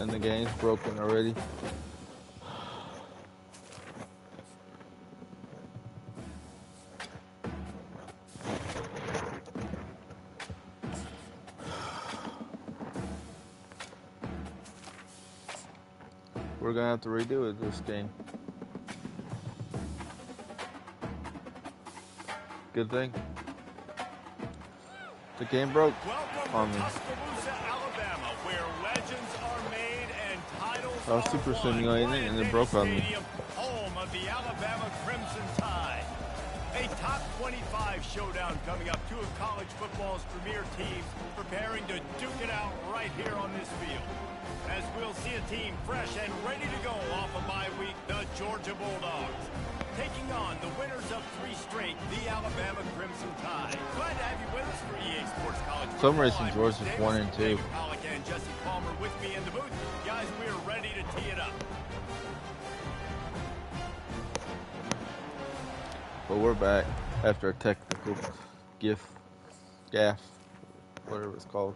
And the game's broken already. We're gonna have to redo it this game. Good thing. The game broke on me. Alabama, where legends are made and titles I was super simulating and it broke on me. Home of the Alabama Crimson Tide. A top 25 showdown coming up. Two of college football's premier teams preparing to duke it out right here on this field. As we'll see a team fresh and ready to go off a bye week, the Georgia Bulldogs. Taking on the winners of 3 straight, the Alabama Crimson Tide. Glad to have you with us for EA Sports College Football. Some racing Georgia's 1 and 2. Pollock and Jesse Palmer with me in the booth. Guys, we are ready to tee it up. But we're back after a technical gaff, whatever it's called.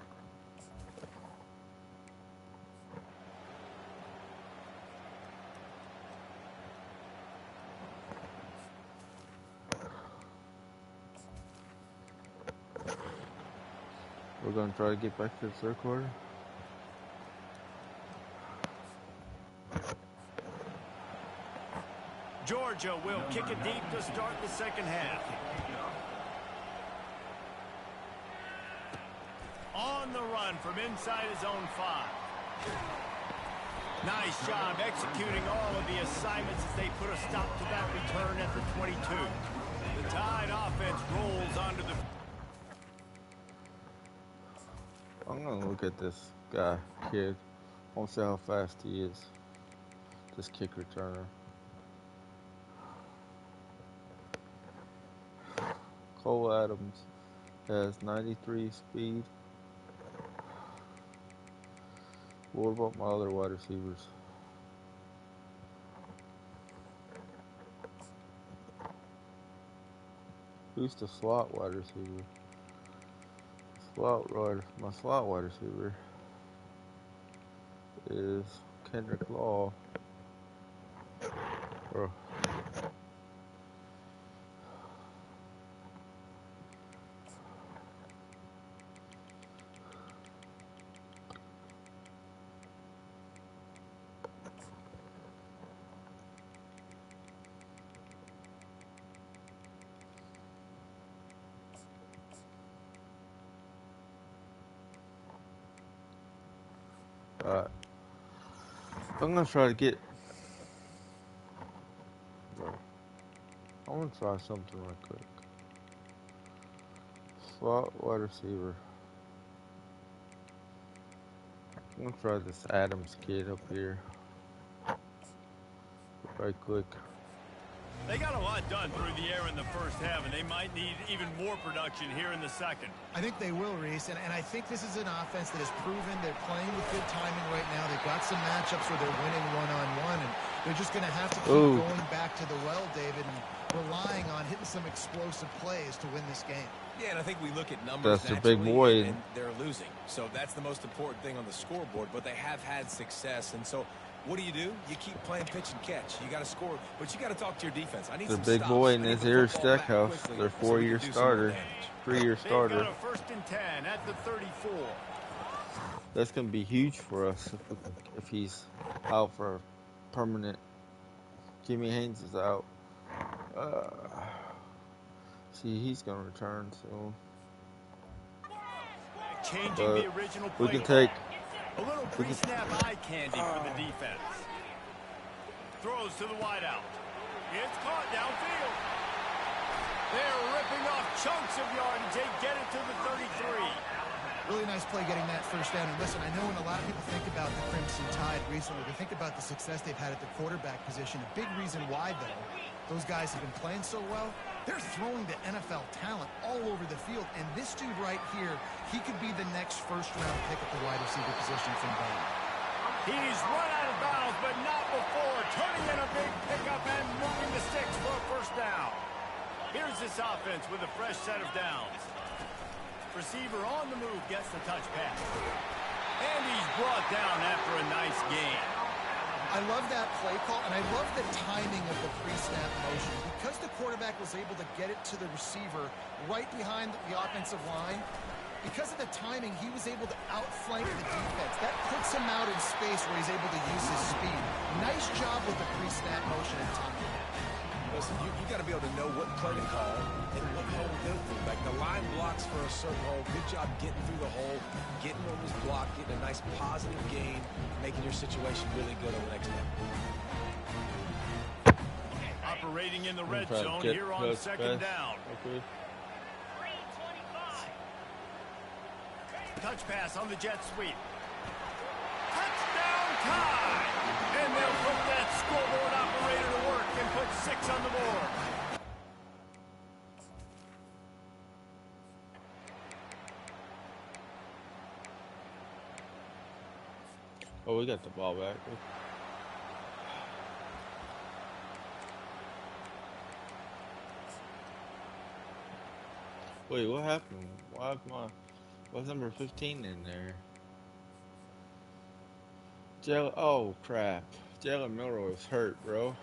We're going to try to get back to the third quarter. Georgia will kick it deep to start the second half. On the run from inside his own 5. Nice job executing all of the assignments as they put a stop to that return at the 22. The Tide offense rolls onto the... I'm going to look at this guy, kid. I want to see how fast he is. This kick returner. Cole Adams has 93 speed. What about my other wide receivers? Who's the slot wide receiver? My slot wide receiver is Kendrick Law. Or I'm gonna try to get. I want to try something real quick. Slot wide receiver. I'm gonna try this Adams kid up here. Right quick. They got a lot done through the air in the first half, and they might need even more production here in the second. I think they will, Reese, and I think this is an offense that has proven they're playing with good timing right now. They've got some matchups where they're winning one-on-one, and they're just going to have to keep going back to the well, David, and relying on hitting some explosive plays to win this game. Yeah, and I think we look at numbers. That's a big boy. And they're losing. So that's the most important thing on the scoreboard, but they have had success, and so what do? You keep playing pitch and catch. You got to score, but you got to talk to your defense. I need some big stops. boy in this here Stackhouse. Their 4-year starter, 3-year starter. Got a 1st and 10 at the 34. That's gonna be huge for us if he's out for permanent. Jimmy Haynes is out. See, he's gonna return soon. Changing the original play. We can take. A little pre-snap eye candy for the defense. Throws to the wideout. It's caught downfield. They're ripping off chunks of yardage. They get it to the 33. Really nice play getting that first down. And listen, I know when a lot of people think about the Crimson Tide recently, they think about the success they've had at the quarterback position. A big reason why, though, those guys have been playing so well, they're throwing to NFL talent all over the field. And this dude right here, he could be the next first-round pick at the wide receiver position from Bama. He's run out of bounds, but not before. Turning in a big pickup and moving the sticks for a first down. Here's this offense with a fresh set of downs. Receiver on the move gets the touch pass. And he's brought down after a nice gain. I love that play call, and I love the timing of the pre-snap motion. Because the quarterback was able to get it to the receiver right behind the offensive line, because of the timing, he was able to outflank the defense. That puts him out in space where he's able to use his speed. Nice job with the pre-snap motion and timing. Listen, you got to be able to know what play to call and what hole to go through. Like the line blocks for a certain hole. Good job getting through the hole, getting what was blocked, getting a nice positive gain, making your situation really good on the next down. Operating in the red zone here on second down. Okay. Touch pass on the jet sweep. Touchdown tie! And they'll put that scoreboard operator to work and put 6 on the board. Oh, we got the ball back. Wait, what happened? What's number 15 in there? Oh crap. Jalen Milroy is hurt, bro.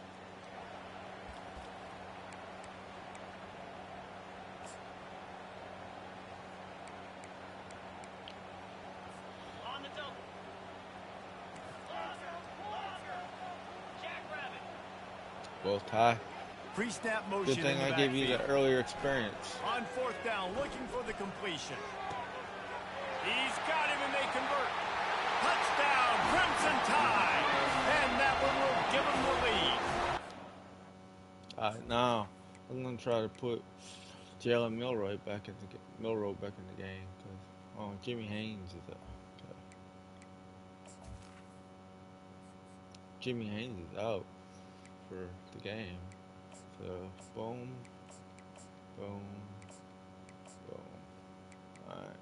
On the double. Jackrabbit. Well, Ty. Pre-snap motion. Good thing in the I gave you backfield. the earlier experience. On fourth down, looking for the completion. He's got him and they convert. Touchdown, Crimson Tide. And that one will give him the lead. Now I'm gonna try to put Jalen Milroy back in the game because Jimmy Haynes is up. Okay. Jimmy Haynes is out for the game. So boom, boom, boom. All right.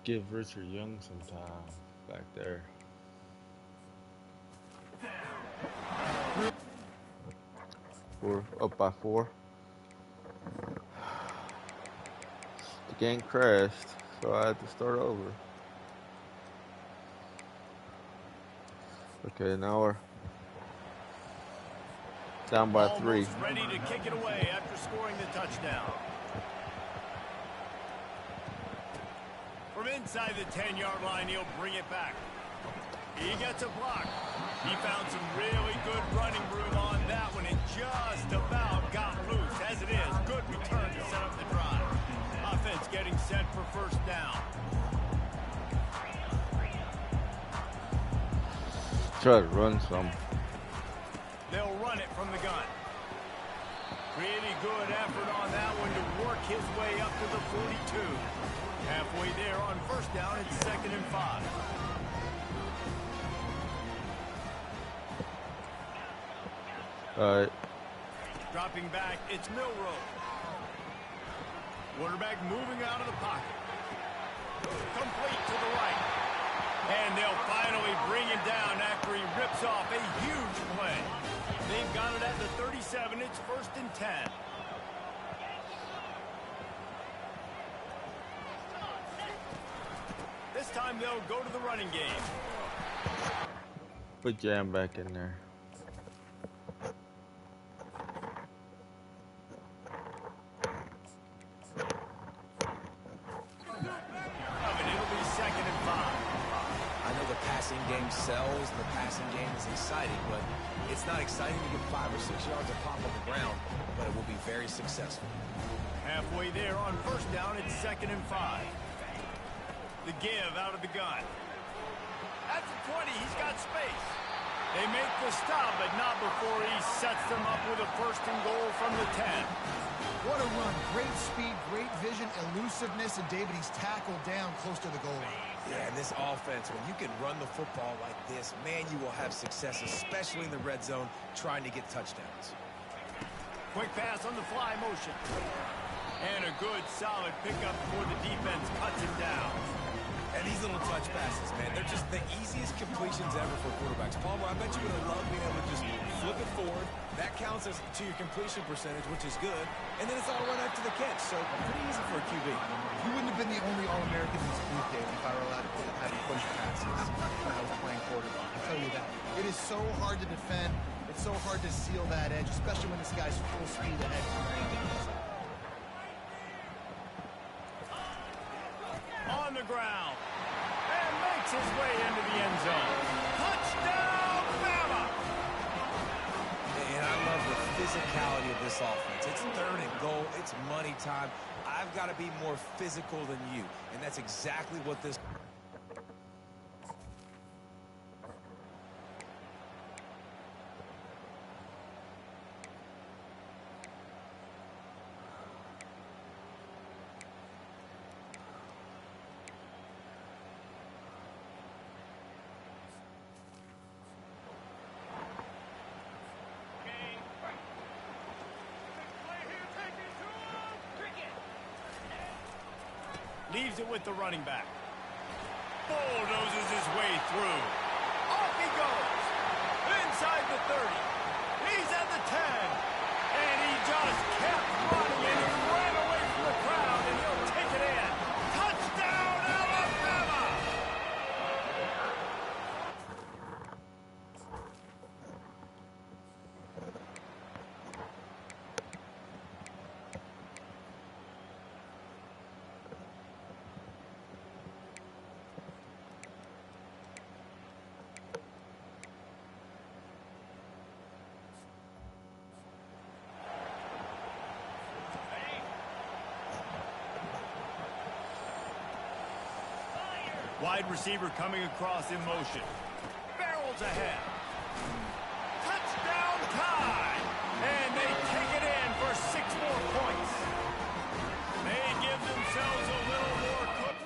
Give Richard Young some time back there. We're up by 4. The game crashed, so I had to start over. Okay, now we're down by 3. Almost ready to kick it away after scoring the touchdown. From inside the 10-yard line, he'll bring it back. He gets a block. He found some really good running room on that one and just about got loose. As it is, good return to set up the drive. Offense getting set for first down. Try to run some. They'll run it from the gun. Pretty good effort on that one to work his way up to the 42. Halfway there on first down, it's 2nd and 5. All right. Dropping back, it's Milrow. Quarterback moving out of the pocket. Complete to the right. And they'll finally bring him down after he rips off a huge play. They've got it at the 37. It's 1st and 10. This time they'll go to the running game. Put Jam back in there. It'll be 2nd and 5. I know the passing game sells, the passing game is exciting, but it's not exciting to get 5 or 6 yards of pop on the ground, but it will be very successful. Halfway there on first down, it's 2nd and 5. The give out of the gun. At the 20, he's got space. They make the stop, but not before he sets them up with a 1st and goal from the 10. What a run. Great speed, great vision, elusiveness, and David, he's tackled down close to the goal line. Yeah, and this offense, when you can run the football like this, man, you will have success, especially in the red zone, trying to get touchdowns. Quick pass on the fly motion. And a good, solid pickup before the defense cuts him down. And these little touch passes, man, they're just the easiest completions ever for quarterbacks. Palmer, I bet you would have loved being able to just flip it forward. That counts as to your completion percentage, which is good. And then it's all run after the catch, so pretty easy for a QB. He wouldn't have been the only All-American in this group, Dave, if I were allowed to have him push passes when I was playing quarterback. I'll tell you that. It is so hard to defend. It's so hard to seal that edge, especially when this guy's full speed ahead coming around the inside. On the ground. And makes his way into the end zone. Touchdown, Bama! And I love the physicality of this offense. It's 3rd and goal. It's money time. I've got to be more physical than you. And that's exactly what this... Leaves it with the running back. Bulldozes his way through. Off he goes. Inside the 30. He's at the 10. And he just kept running, and he ran away from the crowd, and he'll take it in. Touchdown, Alabama! Wide receiver coming across in motion. Barrels ahead. Touchdown tie! And they take it in for 6 more points. They give themselves a little more cook.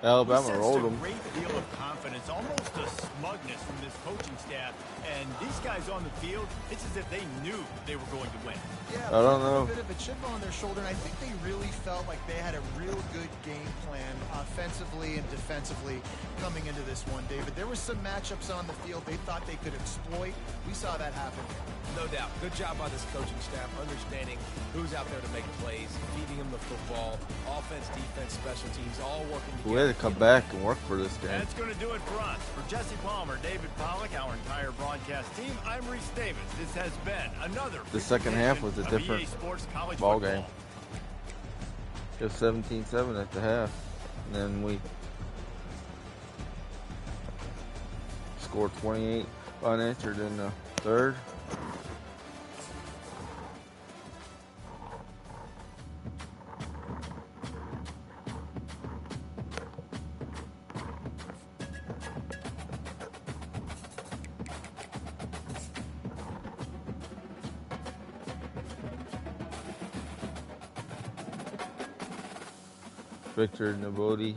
Alabama rolled A them. great deal of confidence, almost a smugness from this coaching staff. And these guys on the field, it's as if they knew they were going to win. Yeah, I don't know. A bit of a chip on their shoulder, and I think they really felt like they had a real good game plan offensively and defensively coming into this one, David. There were some matchups on the field they thought they could exploit. We saw that happen. No doubt. Good job by this coaching staff, understanding who's out there to make plays, feeding them the football, offense, defense, special teams, all working together. We had to come back and work for this game. That's going to do it for us. For Jesse Palmer, David Pollack, our entire broadcast team, I'm Reese Davis. This has been another The second half was a of different EA Sports College ball Football. game. It was 17-7 at the half, and then we scored 28 unanswered in the third. Victor Nabodi.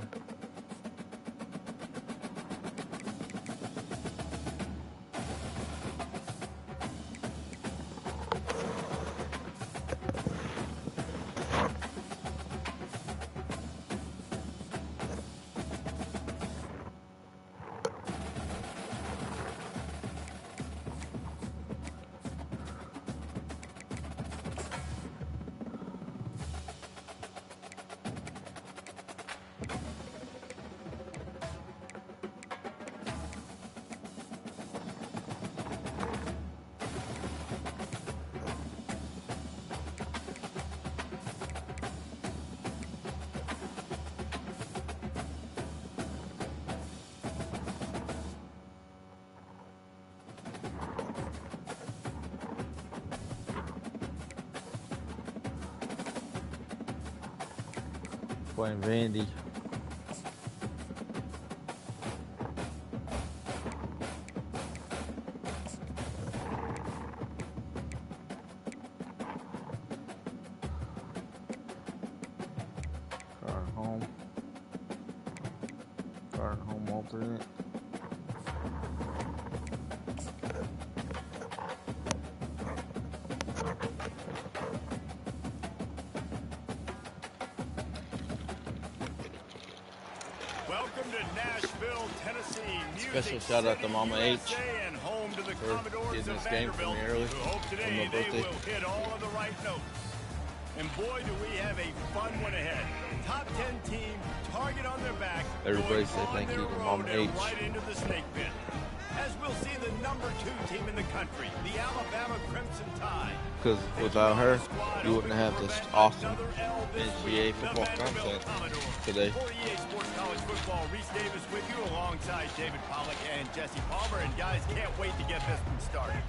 Playing Vandy. Starting home alternate. to Nashville, Tennessee. Special shout out to Mama H and home to the for Commodores getting of this game for me Vanderbilt, early who hope on today my they birthday. will hit all of the right notes. And boy, do we have a fun one ahead. Top 10 team, target on their back. Everybody going say on thank their you to road Mama and H. right into the snake pit. As we'll see the number 2 team in the country, the Alabama Crimson Tide. Because without her, you wouldn't have this awesome NCAA football content today. 48 Sports College Football, Reese Davis with you alongside David Pollack and Jesse Palmer. And guys, can't wait to get this one started.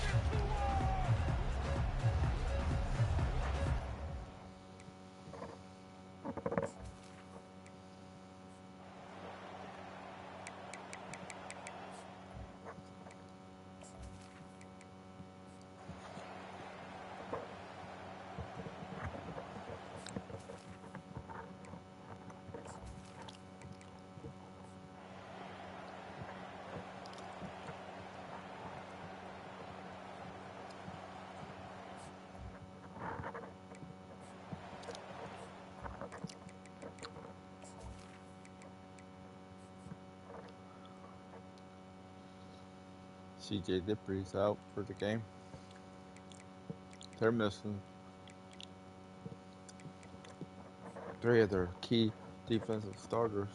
CJ Dippery's out for the game. They're missing 3 of their key defensive starters.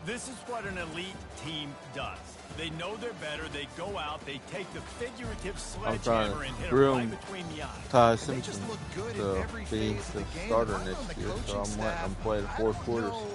This is what an elite team does. They know they're better. They go out. They take the figurative sledgehammer and hit it right between the eyes. Ty They just Simpson look good to in every be phase of the the game. starter Relying on next the year, so coaching I'm staff, playing 4 I don't quarters. know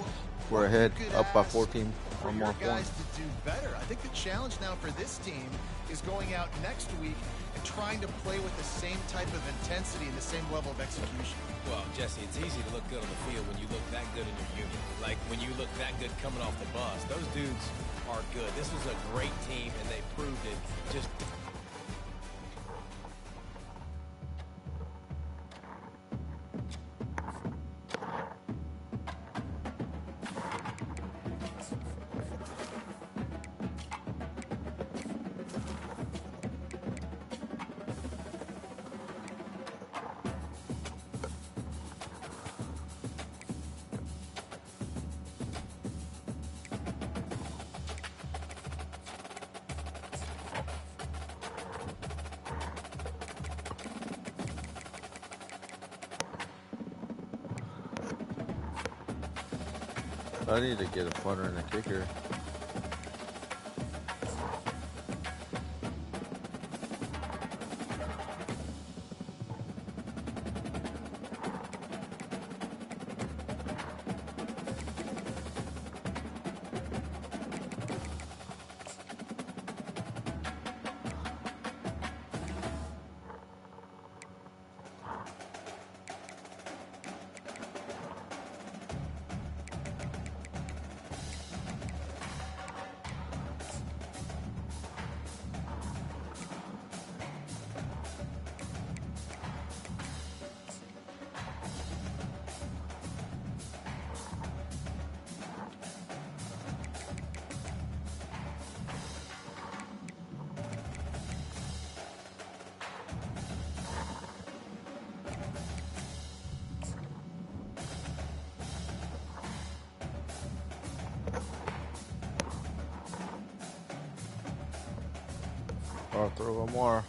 We're what ahead, you could up by ask 14 for or your more guys points. to do better. I think the challenge now for this team is going out next week and trying to play with the same type of intensity and the same level of execution. Well, Jesse, it's easy to look good on the field when you look that good in your unit. Like when you look that good coming off the bus. Those dudes are good. This was a great team, and they proved it. Just I need to get a punter and a kicker. I'll throw one more.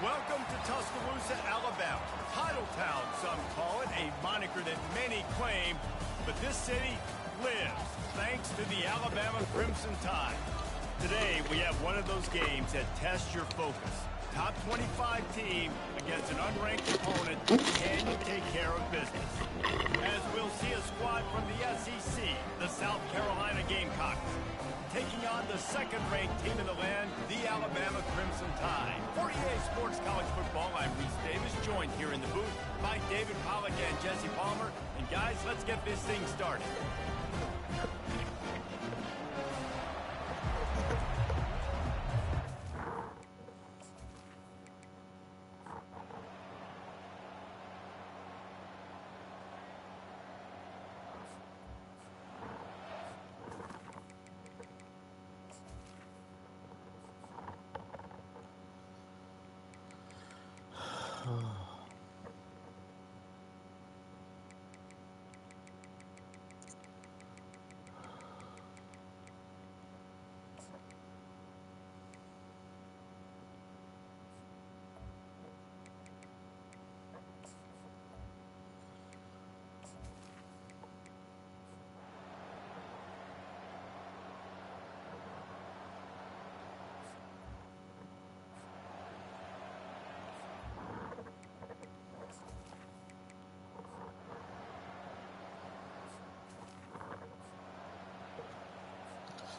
Welcome to Tuscaloosa, Alabama. Titletown, some call it, a moniker that many claim, but this city lives thanks to the Alabama Crimson Tide. Today, we have one of those games that tests your focus. Top 25 team against an unranked opponent. Can you take care of business? As we'll see a squad from the SEC, the South Carolina Gamecocks, taking on the second-ranked team in the land, the Alabama Crimson Tide. For EA Sports College Football, I'm Reese Davis, joined here in the booth by David Pollack and Jesse Palmer. And guys, let's get this thing started.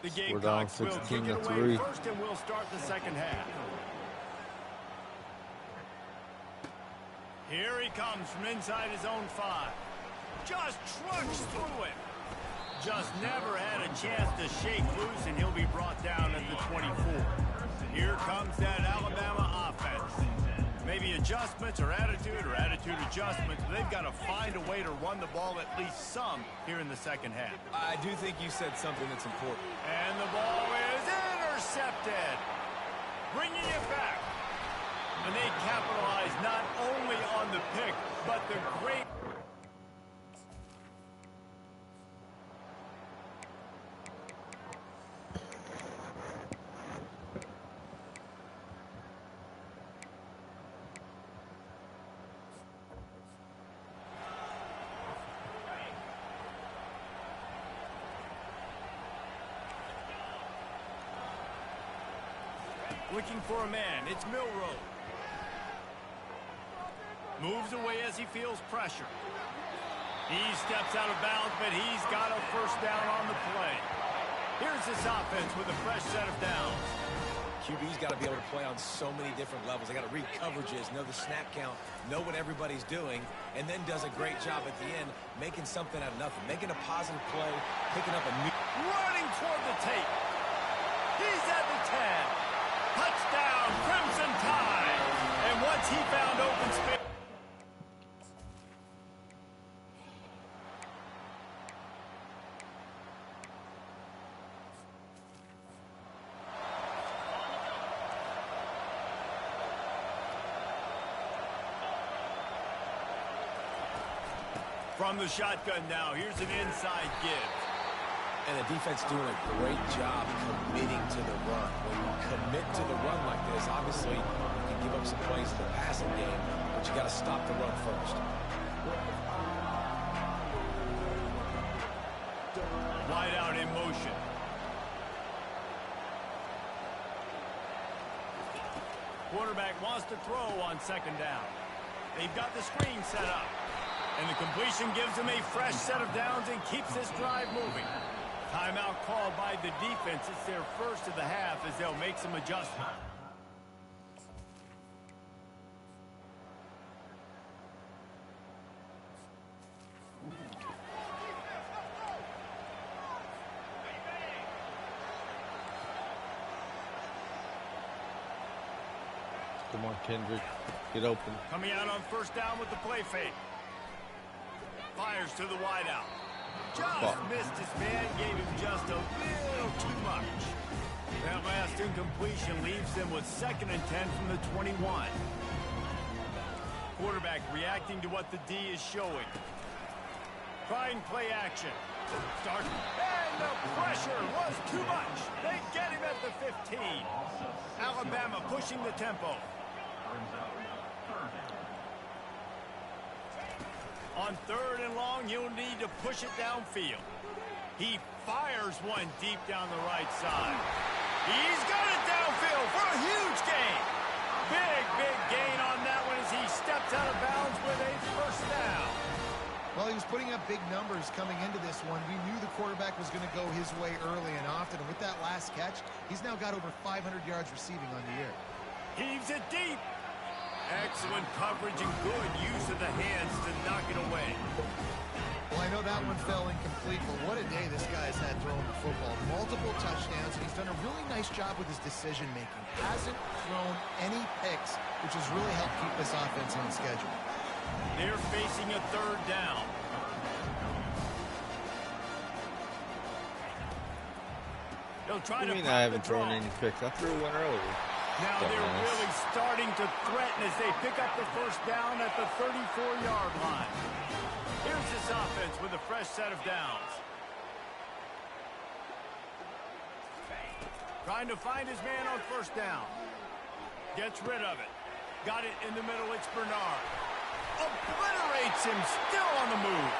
The Gamecocks will kick it away first, and we'll start the second half. Here he comes from inside his own 5. Just trucks through it. Just never had a chance to shake loose, and he'll be brought down at the 24. Here comes that Alabama offense. Maybe adjustments or attitude adjustments. They've got to find a way to run the ball at least some here in the second half. I do think you said something that's important. And the ball is intercepted. Bringing it back. And they capitalize not only on the pick, but the great... Looking for a man, it's Milroe. Moves away as he feels pressure. He steps out of bounds, but he's got a first down on the play. Here's this offense with a fresh set of downs. QB's got to be able to play on so many different levels. They got to read coverages, know the snap count, know what everybody's doing, and then does a great job at the end making something out of nothing, making a positive play, picking up a new... Running toward the tape. He's at the 10. Touchdown, Crimson Tide. And once he found open space... From the shotgun now, here's an inside give. And the defense doing a great job committing to the run. When you commit to the run like this, obviously you can give up some plays in the passing game, but you got to stop the run first. Wide out in motion. Quarterback wants to throw on second down. They've got the screen set up. And the completion gives them a fresh set of downs and keeps this drive moving. Timeout called by the defense. It's their first of the half as they'll make some adjustments. Come on, Kendrick. Get open. Coming out on first down with the play fake. Fires to the wideout. Just missed his man, gave him just a little too much. That last incompletion leaves them with 2nd and 10 from the 21. Quarterback reacting to what the D is showing. Trying play action. Start. And the pressure was too much. They get him at the 15. Alabama pushing the tempo. On 3rd and long, you'll need to push it downfield. He fires one deep down the right side. He's got it downfield for a huge gain. Big gain on that one as he steps out of bounds with a first down. Well, he was putting up big numbers coming into this one. We knew the quarterback was going to go his way early and often. And with that last catch, he's now got over 500 yards receiving on the year. Heaves it deep. Excellent coverage and good use of the hands to knock it away. Well, I know that one fell incomplete, but what a day this guy's had throwing the football. Multiple touchdowns, and he's done a really nice job with his decision-making. Hasn't thrown any picks, which has really helped keep this offense on schedule. They're facing a 3rd down. They'll try to I haven't thrown any picks. I threw one earlier. Now they're really starting to threaten as they pick up the first down at the 34-yard line. Here's this offense with a fresh set of downs. Trying to find his man on first down. Gets rid of it. Got it in the middle. It's Bernard. Obliterates him. Still on the move.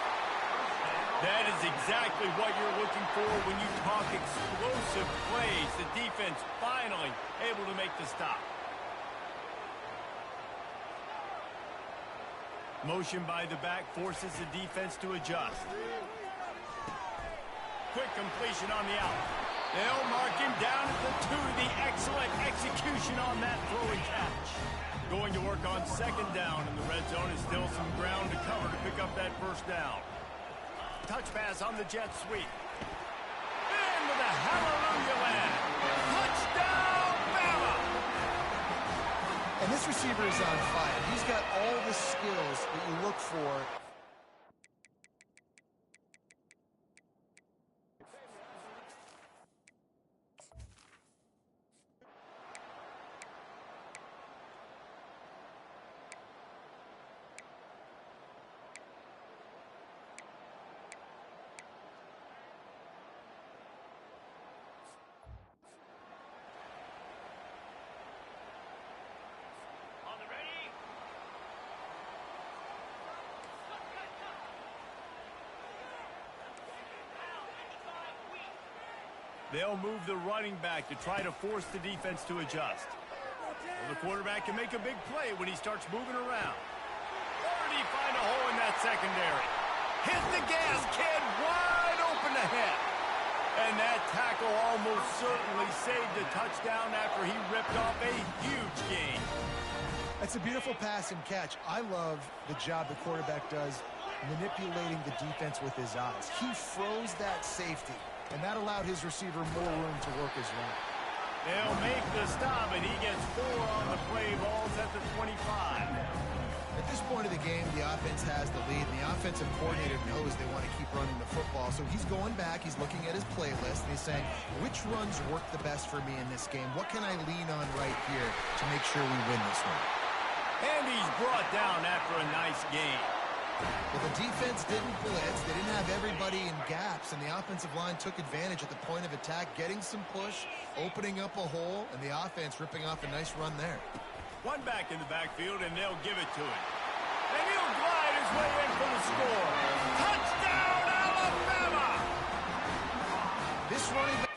That is exactly what you're looking for when you talk explosive plays. The defense finally able to make the stop. Motion by the back forces the defense to adjust. Quick completion on the out. They'll mark him down at the 2. The excellent execution on that throw and catch. Going to work on 2nd down in the red zone. Is still some ground to cover to pick up that first down. Touch pass on the jet sweep. Into the hallelujah land. Touchdown, Bama! And this receiver is on fire. He's got all the skills that you look for. They'll move the running back to try to force the defense to adjust. Well, the quarterback can make a big play when he starts moving around. Or did he find a hole in that secondary? Hit the gas, kid, wide open ahead. And that tackle almost certainly saved a touchdown after he ripped off a huge gain. That's a beautiful pass and catch. I love the job the quarterback does manipulating the defense with his eyes. He froze that safety, and that allowed his receiver more room to work his route. They'll make the stop, and he gets 4 on the play. Ball's at the 25. At this point of the game, the offense has the lead, and the offensive coordinator knows they want to keep running the football. So he's going back, he's looking at his playlist, and he's saying, which runs work the best for me in this game? What can I lean on right here to make sure we win this one? And he's brought down after a nice gain. Well, the defense didn't blitz. They didn't have everybody in gaps, and the offensive line took advantage at the point of attack, getting some push, opening up a hole, and the offense ripping off a nice run there. One back in the backfield, and they'll give it to him. And he'll glide his way in for the score. Touchdown, Alabama! This running back...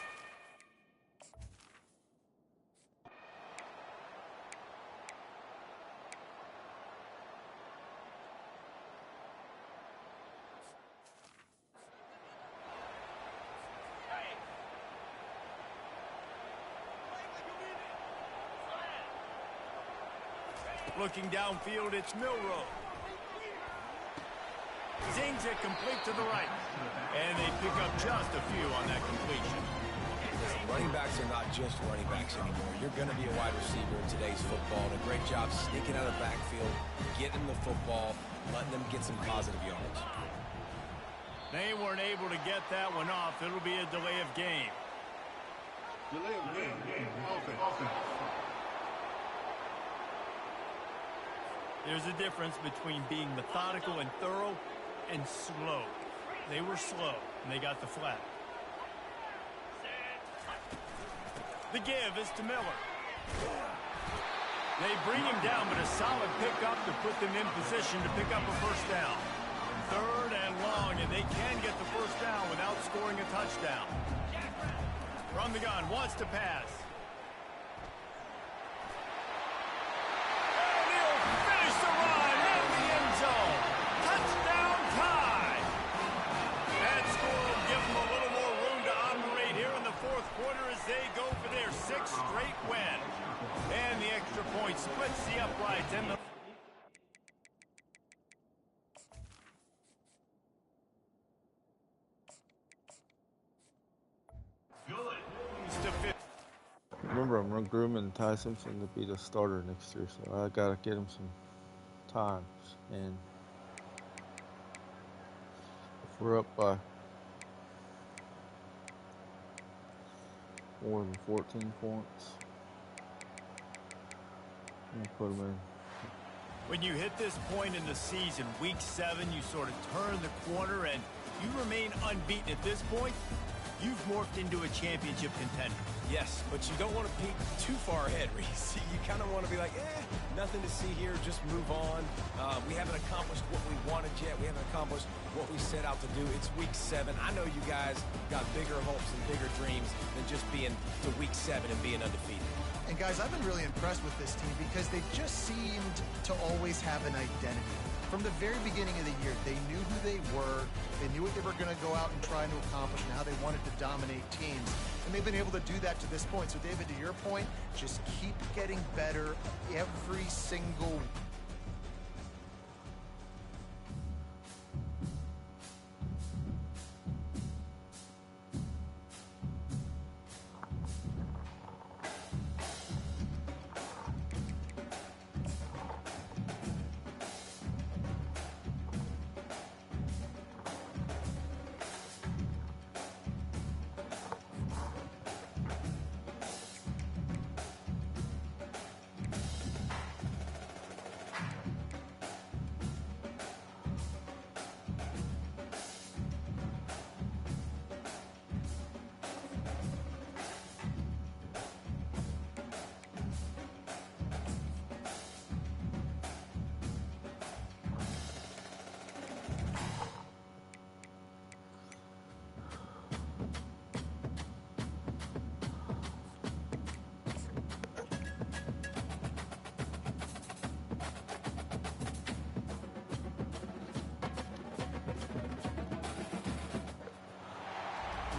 Looking downfield, it's Milrow. Zings it complete to the right. And they pick up just a few on that completion. Running backs are not just running backs anymore. You're going to be a wide receiver in today's football. And a great job sneaking out of the backfield, getting the football, letting them get some positive yards. They weren't able to get that one off. It'll be a delay of game. Delay of game. Offense. There's a difference between being methodical and thorough and slow. They were slow, and they got the flag. The give is to Miller. They bring him down, but a solid pickup to put them in position to pick up a first down. 3rd and long, and they can get the first down without scoring a touchdown. From the gun, wants to pass. And he'll finish the run in the end zone. Touchdown tie. That score will give them a little more room to operate here in the 4th quarter as they go for their 6th straight win. And the extra point splits the uprights and the... Remember, I'm grooming Ty Simpson to be the starter next year, so I gotta get him some time. And if we're up by more than 14 points, I'm gonna put him in. When you hit this point in the season, week 7, you sort of turn the corner and you remain unbeaten at this point. You've morphed into a championship contender. Yes, but you don't want to peek too far ahead, Reese. You kind of want to be like, nothing to see here, just move on. We haven't accomplished what we wanted yet. We haven't accomplished what we set out to do. It's week 7. I know you guys got bigger hopes and bigger dreams than just being to week 7 and being undefeated. And guys, I've been really impressed with this team because they just seemed to always have an identity. From the very beginning of the year, they knew who they were, they knew what they were going to go out and try to accomplish and how they wanted to dominate teams. And they've been able to do that to this point. So, David, to your point, just keep getting better every single week.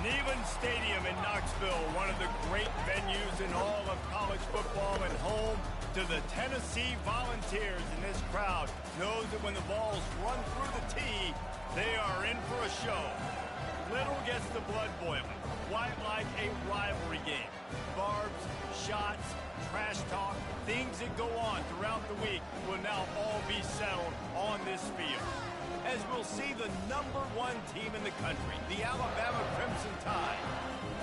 Neyland Stadium in Knoxville, one of the great venues in all of college football and home to the Tennessee Volunteers. And this crowd knows that when the balls run through the tee, they are in for a show. Little gets the blood boiling, quite like a rivalry game. Barbs, shots, trash talk, things that go on throughout the week will now all be settled on this field. As we'll see the #1 team in the country, the Alabama Crimson Tide,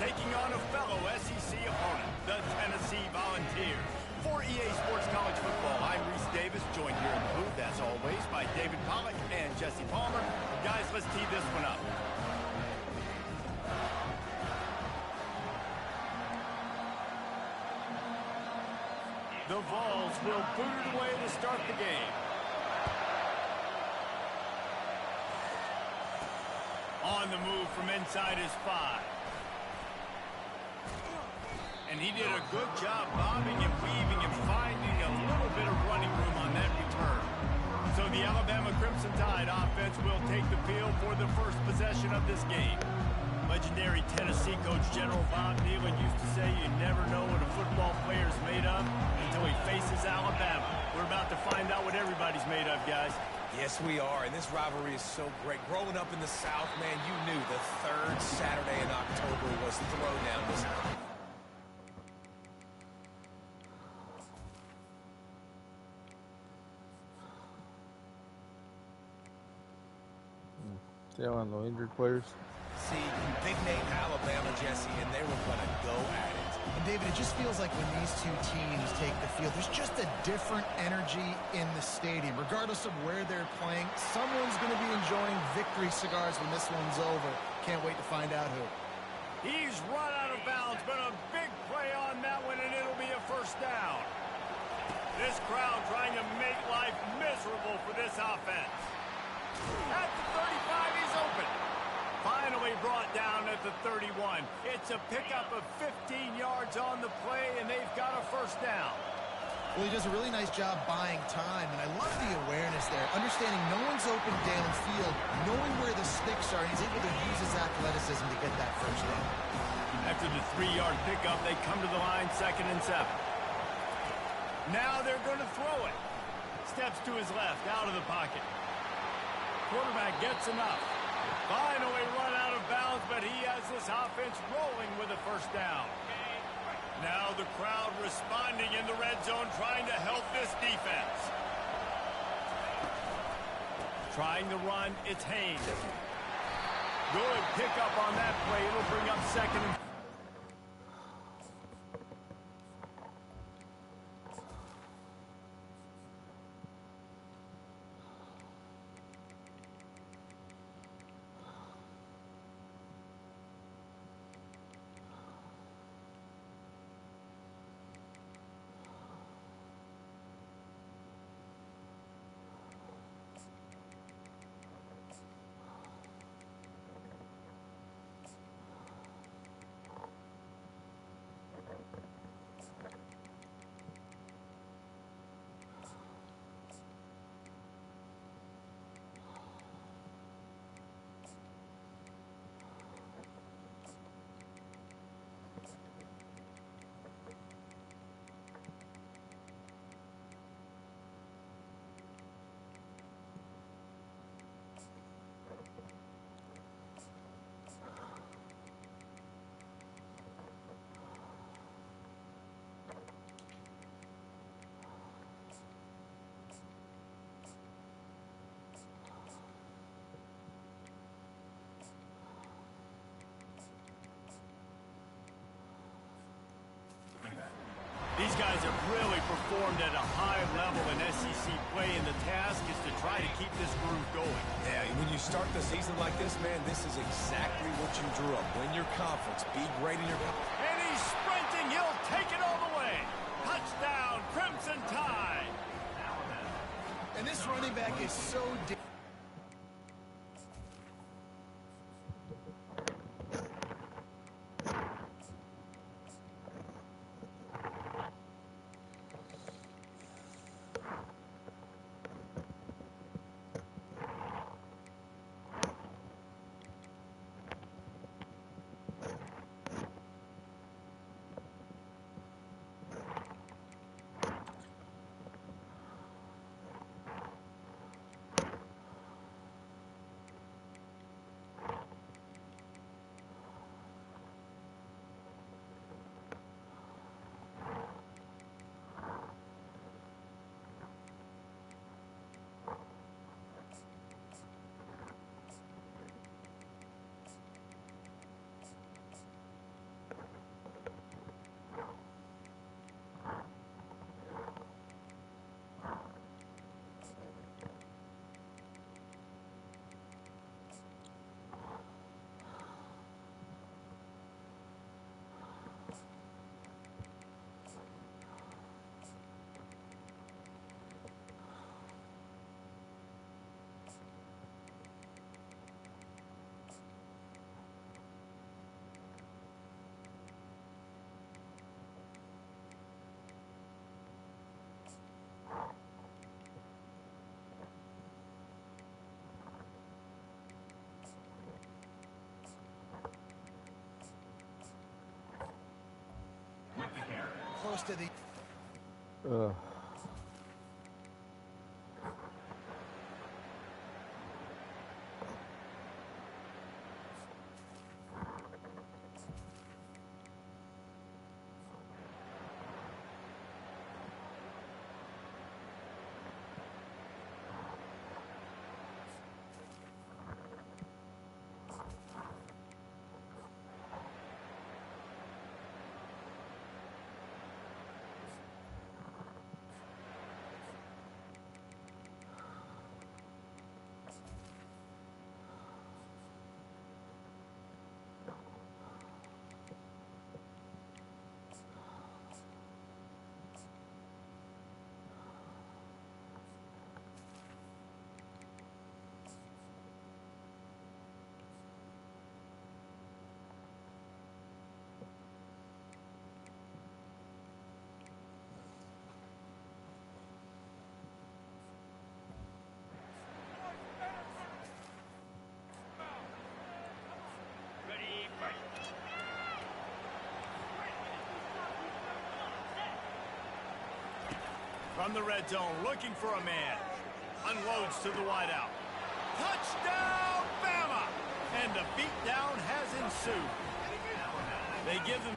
taking on a fellow SEC opponent, the Tennessee Volunteers. For EA Sports College Football, I'm Reese Davis, joined here in the booth, as always, by David Pollack and Jesse Palmer. Guys, let's tee this one up. The Vols will boot it away to start the game. On the move from inside his 5. And he did a good job bobbing and weaving and finding a little bit of running room on that return. So the Alabama Crimson Tide offense will take the field for the first possession of this game. Legendary Tennessee coach General Bob Neyland used to say you never know what a football player is made of until he faces Alabama. We're about to find out what everybody's made of, guys. Yes, we are, and this rivalry is so great. Growing up in the South, man, you knew the 3rd Saturday in October was Throwdown. They don't have no injured players. See, big name Alabama, Jesse, and they were going to go at it. And David, it just feels like when these two teams take the field, there's just a different energy in the stadium. Regardless of where they're playing, someone's going to be enjoying victory cigars when this one's over. Can't wait to find out who. He's run out of bounds, but a big play on that one, and it'll be a first down. This crowd trying to make life miserable for this offense. At the 35, he's open. Finally brought down at the 31. It's a pickup of 15 yards on the play, and they've got a first down. Well, he does a really nice job buying time, and I love the awareness there. Understanding no one's open downfield, knowing where the sticks are, and he's able to use his athleticism to get that first down. After the 3-yard pickup, they come to the line, 2nd and 7. Now they're going to throw it. Steps to his left, out of the pocket. Quarterback gets enough. Finally run out of bounds, but he has this offense rolling with a first down. Now the crowd responding in the red zone, trying to help this defense. Trying to run, it's Haynes. Good pickup on that play. It'll bring up 2nd and... These guys have really performed at a high level in SEC play, and the task is to try to keep this groove going. Yeah, when you start the season like this, man, this is exactly what you drew up. Win your conference, be great in your conference. And he's sprinting. He'll take it all the way. Touchdown, Crimson Tide. And this running back is so... Close to the... From the red zone, looking for a man. Unloads to the wideout. Touchdown, Bama! And the beatdown has ensued. They give them...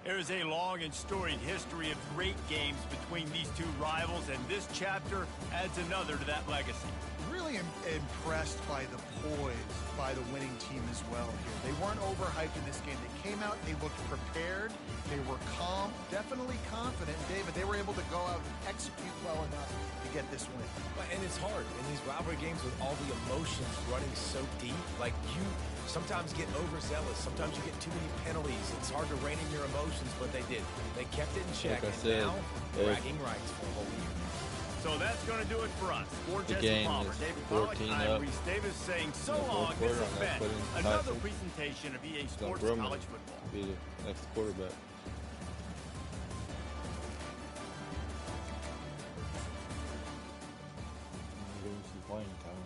There's a long and storied history of great games between these two rivals, and this chapter adds another to that legacy. Really impressed by the poise by the winning team as well here. They weren't overhyped in this game. They came out, they looked prepared, they were calm, definitely confident. David, they were able to go out and execute well enough to get this win. And it's hard in these rivalry games with all the emotions running so deep. Like, you sometimes get overzealous. Sometimes you get too many penalties. It's hard to rein in your emotions, but they did. They kept it in check, Like I and said, now bragging rights for a whole year. So that's going to do it for us. For The Jesse game Palmer, is David 14 Pollack, I'm up. Reese Davis saying so In the long. fourth This quarter, has I'm gonna been put in another Tyson. presentation of EA Don't Sports groom him. College Football. Be the next quarterback. Give him some playing time.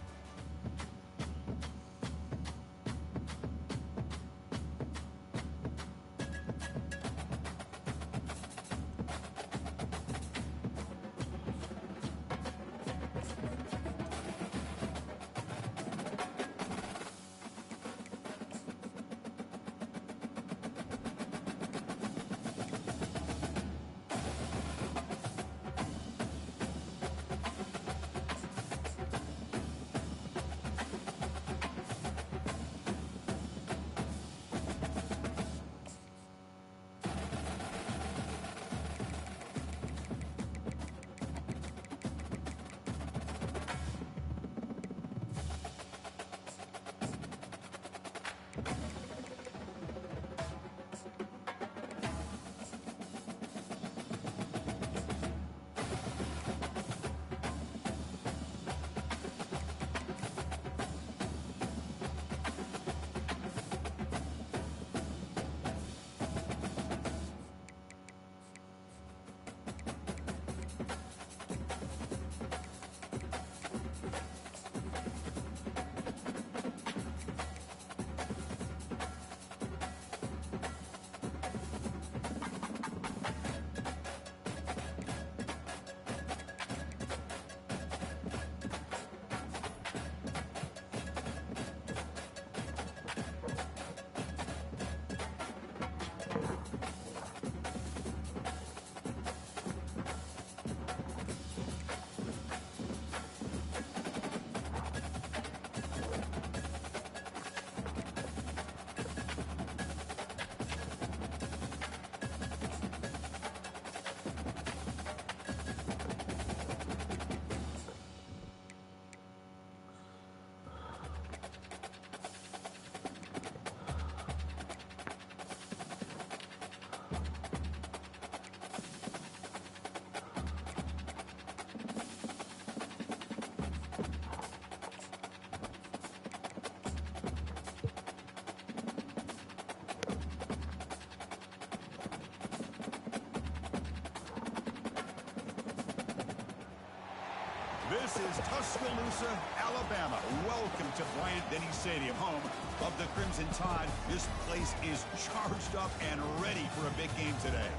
This is Tuscaloosa, Alabama. Welcome to Bryant-Denny Stadium, home of the Crimson Tide. This place is charged up and ready for a big game today.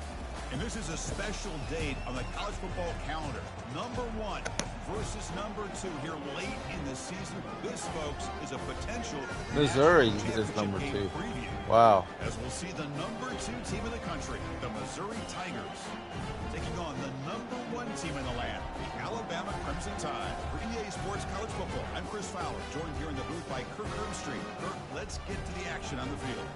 And this is a special date on the college football calendar. Number 1 versus number 2 here late in the season. This, folks, is a potential Missouri national is number championship 2. game preview. Wow. As we'll see the number 2 team in the country, the Missouri Tigers, taking on the number 1 team in the land, the Alabama Crimson Tide. For EA Sports College Football, I'm Chris Fowler, joined here in the booth by Kirk Herbstreit. Kirk, let's get to the action on the field.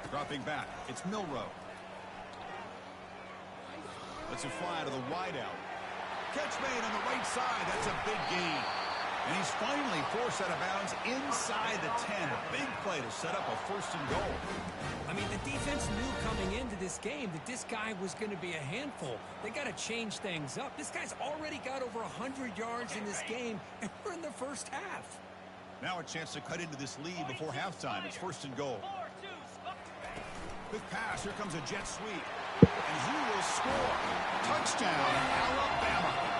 Dropping back, it's Milrow. Lets it fly to the wideout. Catch made on the right side. That's a big gain. And he's finally forced out of bounds inside the 10. A big play to set up a first and goal. I mean, the defense knew coming into this game that this guy was going to be a handful. They got to change things up. This guy's already got over 100 yards in this game, and we're in the first half. Now a chance to cut into this lead before halftime. It's first and goal. Quick pass. Here comes a jet sweep. And he will score. Touchdown, Alabama.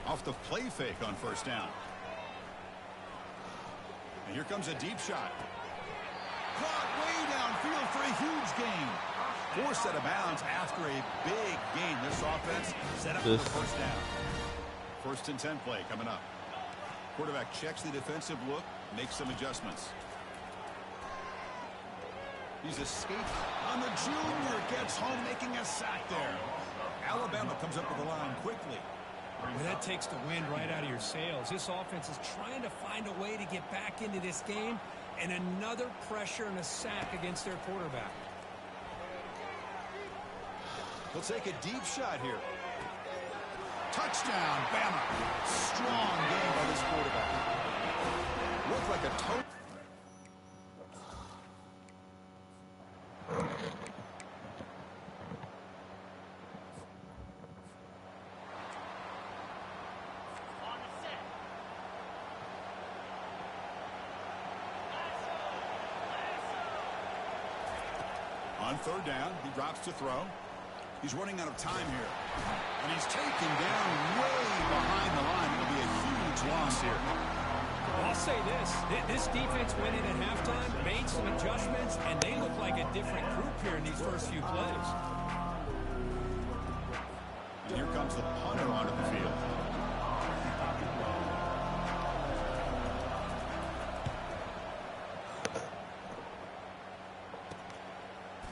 Off the play fake on first down. And here comes a deep shot. Caught way downfield for a huge gain. Forced out of bounds after a big gain. This offense set up for the first down. First and 10 play coming up. Quarterback checks the defensive look, makes some adjustments. He's escaped on the junior. Gets home, making a sack there. Alabama comes up with the line quickly. Well, that takes the wind right out of your sails. This offense is trying to find a way to get back into this game, and another pressure and a sack against their quarterback. He'll take a deep shot here. Touchdown, Bama. Strong game by this quarterback. Looked like a total. On third down, he drops to throw. He's running out of time here. And he's taken down way behind the line. It'll be a huge loss here. I'll say this. This defense went in at halftime, made some adjustments, and they look like a different group here in these first few plays. And here comes the punter onto the field.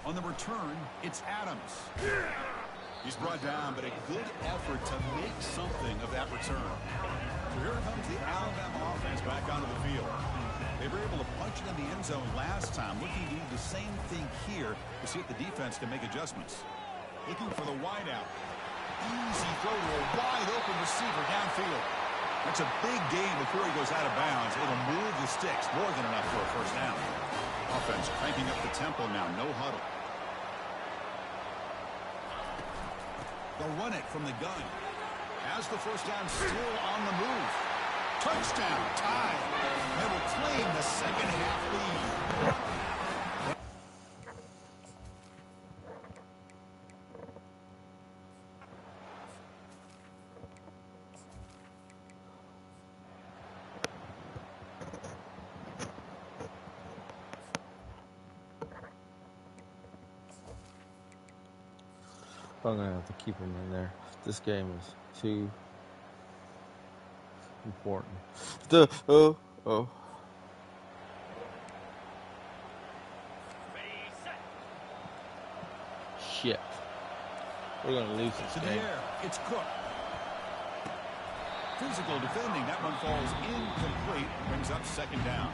On the return, it's Adams. He's brought down, but a good effort to make something of that return. So here comes the Alabama offense back onto the field. They were able to punch it in the end zone last time, looking to do the same thing here to see if the defense can make adjustments. Looking for the wideout. Easy throw to a wide-open receiver downfield. That's a big gain before he goes out of bounds. It'll move the sticks, more than enough for a first down. Offense cranking up the tempo now, no huddle. They'll run it from the gun. Has the first down, still on the move. Touchdown, tie. They will claim the second half lead. I'm going to have to keep him in there. This game is too important. Shit. We're going to lose this game. It's Cook. Physical defending. That one falls incomplete. Brings up second down.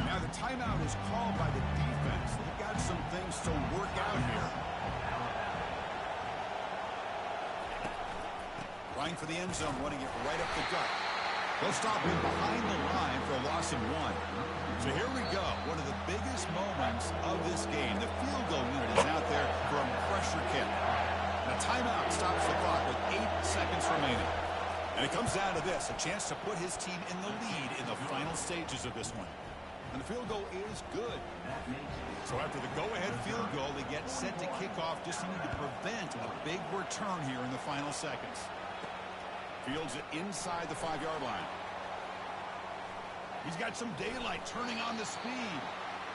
Now the timeout is called by the defense. They've got some things to work out here. Trying for the end zone, running it right up the gut. They'll stop him behind the line for a loss of 1. So here we go. One of the biggest moments of this game. The field goal unit is out there for a pressure kick. And a timeout stops the clock with 8 seconds remaining. And it comes down to this, a chance to put his team in the lead in the final stages of this one. And the field goal is good. So after the go-ahead field goal, they get set to kick off, just need to prevent a big return here in the final seconds. Fields it inside the 5-yard line. He's got some daylight, turning on the speed.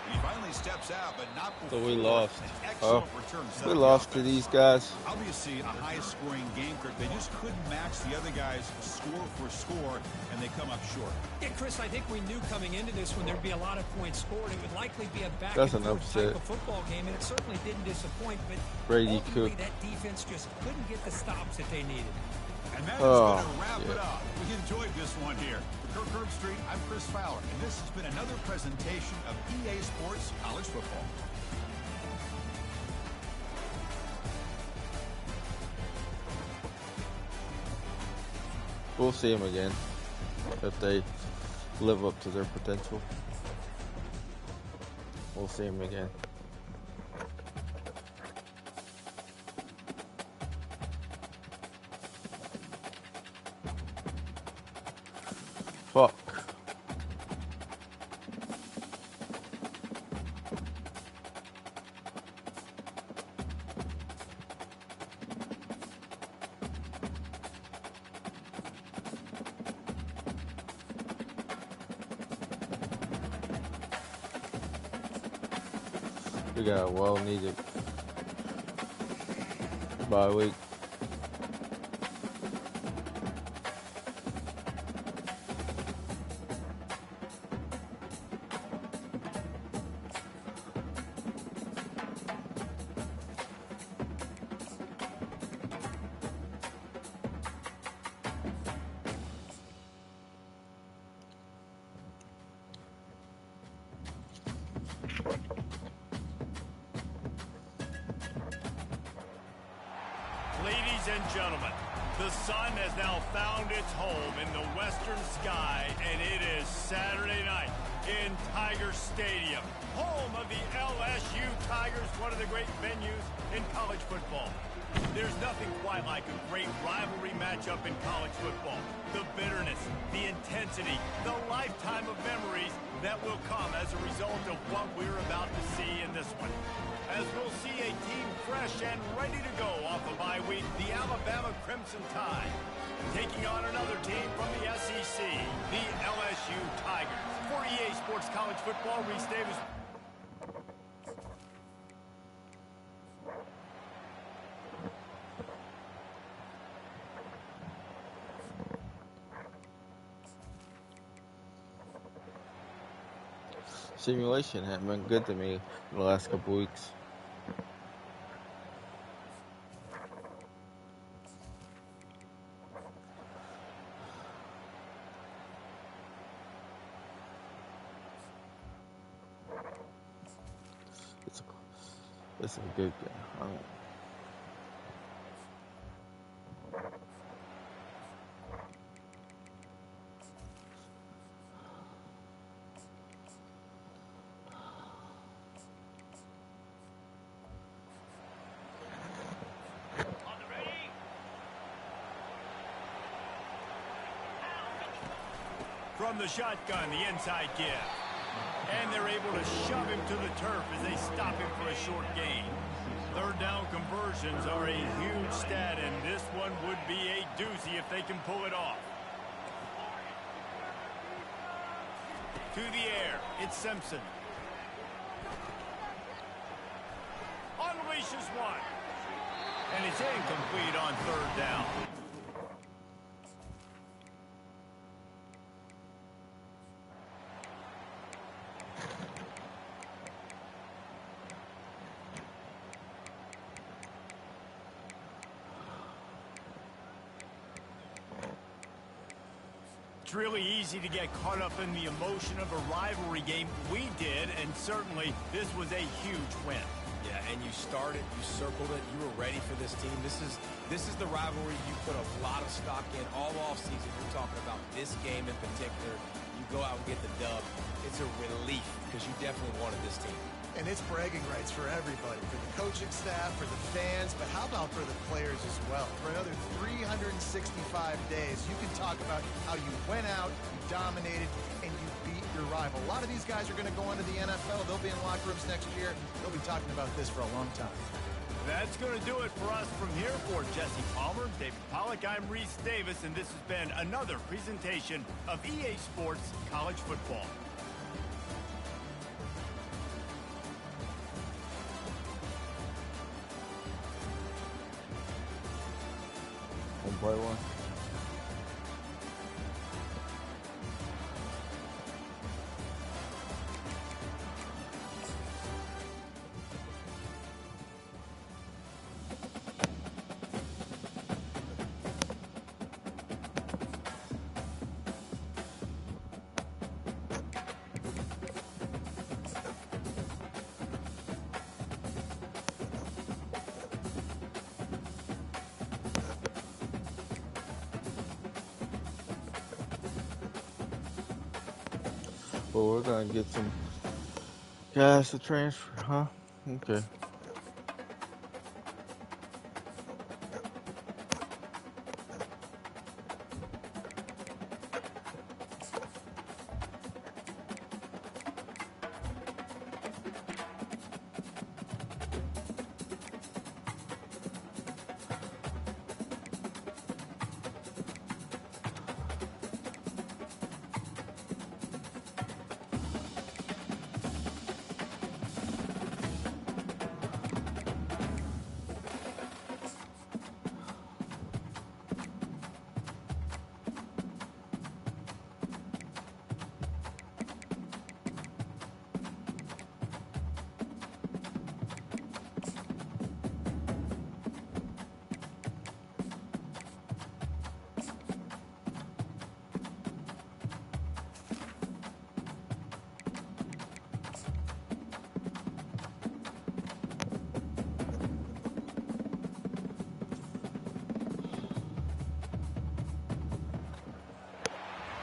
He finally steps out, but not before So we lost. an excellent return to set We up the lost to offense. these guys. Obviously, a high-scoring game, Kirk. They just couldn't match the other guys score for score, and they come up short. Yeah, Chris, I think we knew coming into this one there'd be a lot of points scored. It would likely be a That's an back-and-forth upset. type of football game, and it certainly didn't disappoint. But Brady ultimately, cooked. that defense just couldn't get the stops that they needed. And that is Oh, going to wrap it yeah. up. We enjoyed this one here. For Kirk Herbstreit, I'm Chris Fowler, and this has been another presentation of EA Sports College Football. We'll see them again if they live up to their potential. We'll see them again. Fuck. We got a well-needed bye week. Ladies and gentlemen, the sun has now found its home in the western sky, and it is Saturday night in Tiger Stadium, home of the LSU Tigers, one of the great venues in college football. There's nothing quite like a great rivalry matchup in college football. The bitterness, the intensity, the lifetime of memories that will come as a result of what we're about to see in this one. As we'll see a team fresh and ready to go off a bye week, the Alabama Crimson Tide, taking on another team from the SEC, the LSU Tigers. For EA Sports College Football, Reese Davis. Simulation hasn't been good to me in the last couple weeks. It's a good game. From the shotgun, the inside give. And they're able to shove him to the turf as they stop him for a short gain. Third down conversions are a huge stat, and this one would be a doozy if they can pull it off. To the air, it's Simpson. Unleashes one. And it's incomplete on third down. It's really easy to get caught up in the emotion of a rivalry game. We did, and certainly this was a huge win. Yeah, and you started, you circled it, you were ready for this team. This is the rivalry you put a lot of stock in all offseason. You're talking about this game in particular. You go out and get the dub. It's a relief because you definitely wanted this team. And it's bragging rights for everybody, for the coaching staff, for the fans, but how about for the players as well? For another 365 days, you can talk about how you went out, you dominated, and you beat your rival. A lot of these guys are going to go into the NFL. They'll be in locker rooms next year. They'll be talking about this for a long time. That's going to do it for us from here. For Jesse Palmer, David Pollack, I'm Reese Davis, and this has been another presentation of EA Sports College Football. White one. Well, we're gonna get some guys to transfer, huh? Okay.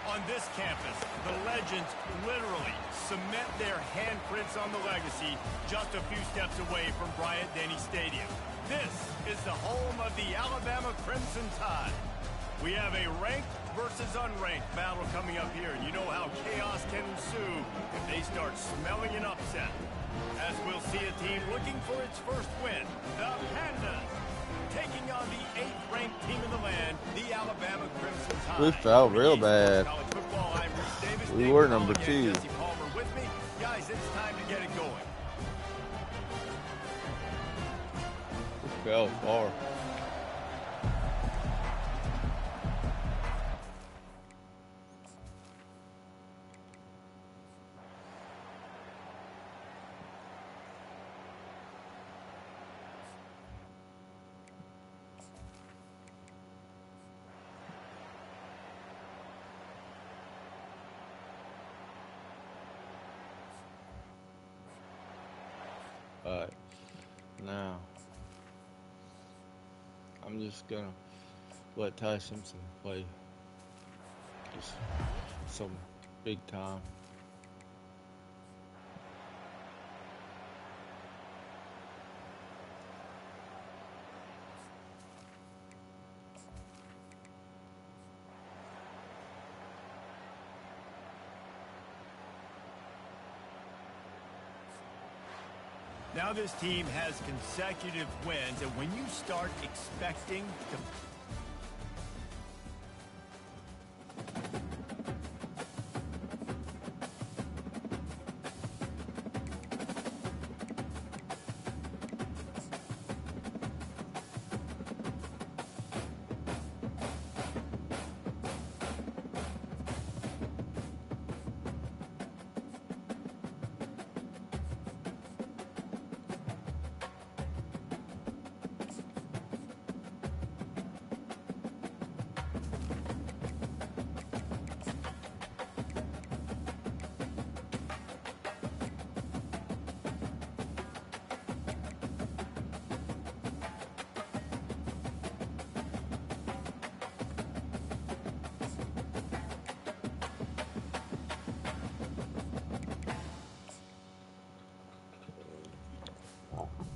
On this campus, the legends literally cement their handprints on the legacy just a few steps away from Bryant-Denny Stadium. This is the home of the Alabama Crimson Tide. We have a ranked versus unranked battle coming up here, and you know how chaos can ensue if they start smelling an upset. As we'll see a team looking for its first win, the Pandas, taking on the 8th-ranked team in the land, the Alabama Crimson Tide. We felt real bad. College football, I'm Reese Davis. We were number 2. Jesse Palmer with me. Guys, it's time to get it going. We fell far. Alright, now I'm just gonna let Ty Simpson play just some big time. Now this team has consecutive wins, and when you start expecting to...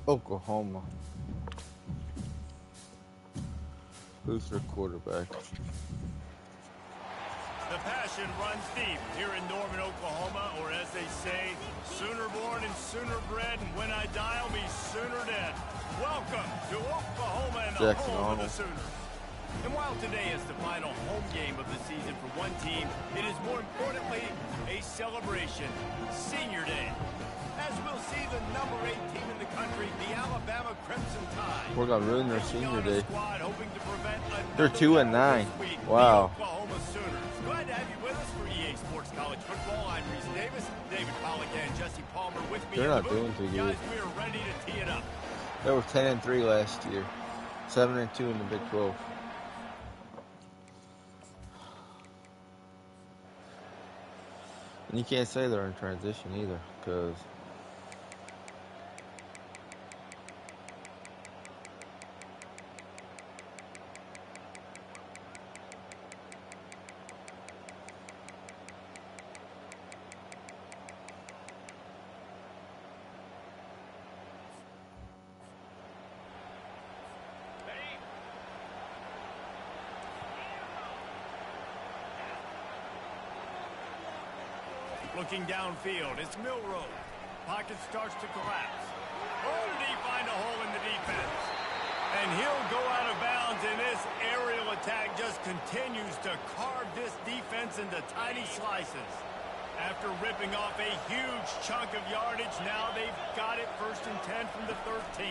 Oklahoma. Who's their quarterback? The passion runs deep here in Norman, Oklahoma, or as they say, sooner born and sooner bred, and when I die, I'll be sooner dead. Welcome to Oklahoma and the home of the Sooners. And while today is the final home game of the season for one team, it is more importantly a celebration, Senior Day. As we'll see the number 8 team in the country, the Alabama Crimson Tide. We're gonna ruin their Taking senior on a day. squad hoping to prevent They're another 2-9. battle this week, Wow. the Oklahoma Sooners. Glad to have you with us for EA Sports College Football. I'm Reese Davis, David Pollack, and Jesse Palmer with me. They're in not the booth. doing too good. Guys, we are ready to tee it up. They were 10-3 last year, 7-2 in the Big 12. And you can't say they're in transition either, because Looking downfield, it's Milrow. Pocket starts to collapse. Oh, did he find a hole in the defense? And he'll go out of bounds, and this aerial attack just continues to carve this defense into tiny slices. After ripping off a huge chunk of yardage, now they've got it 1st and 10 from the 13.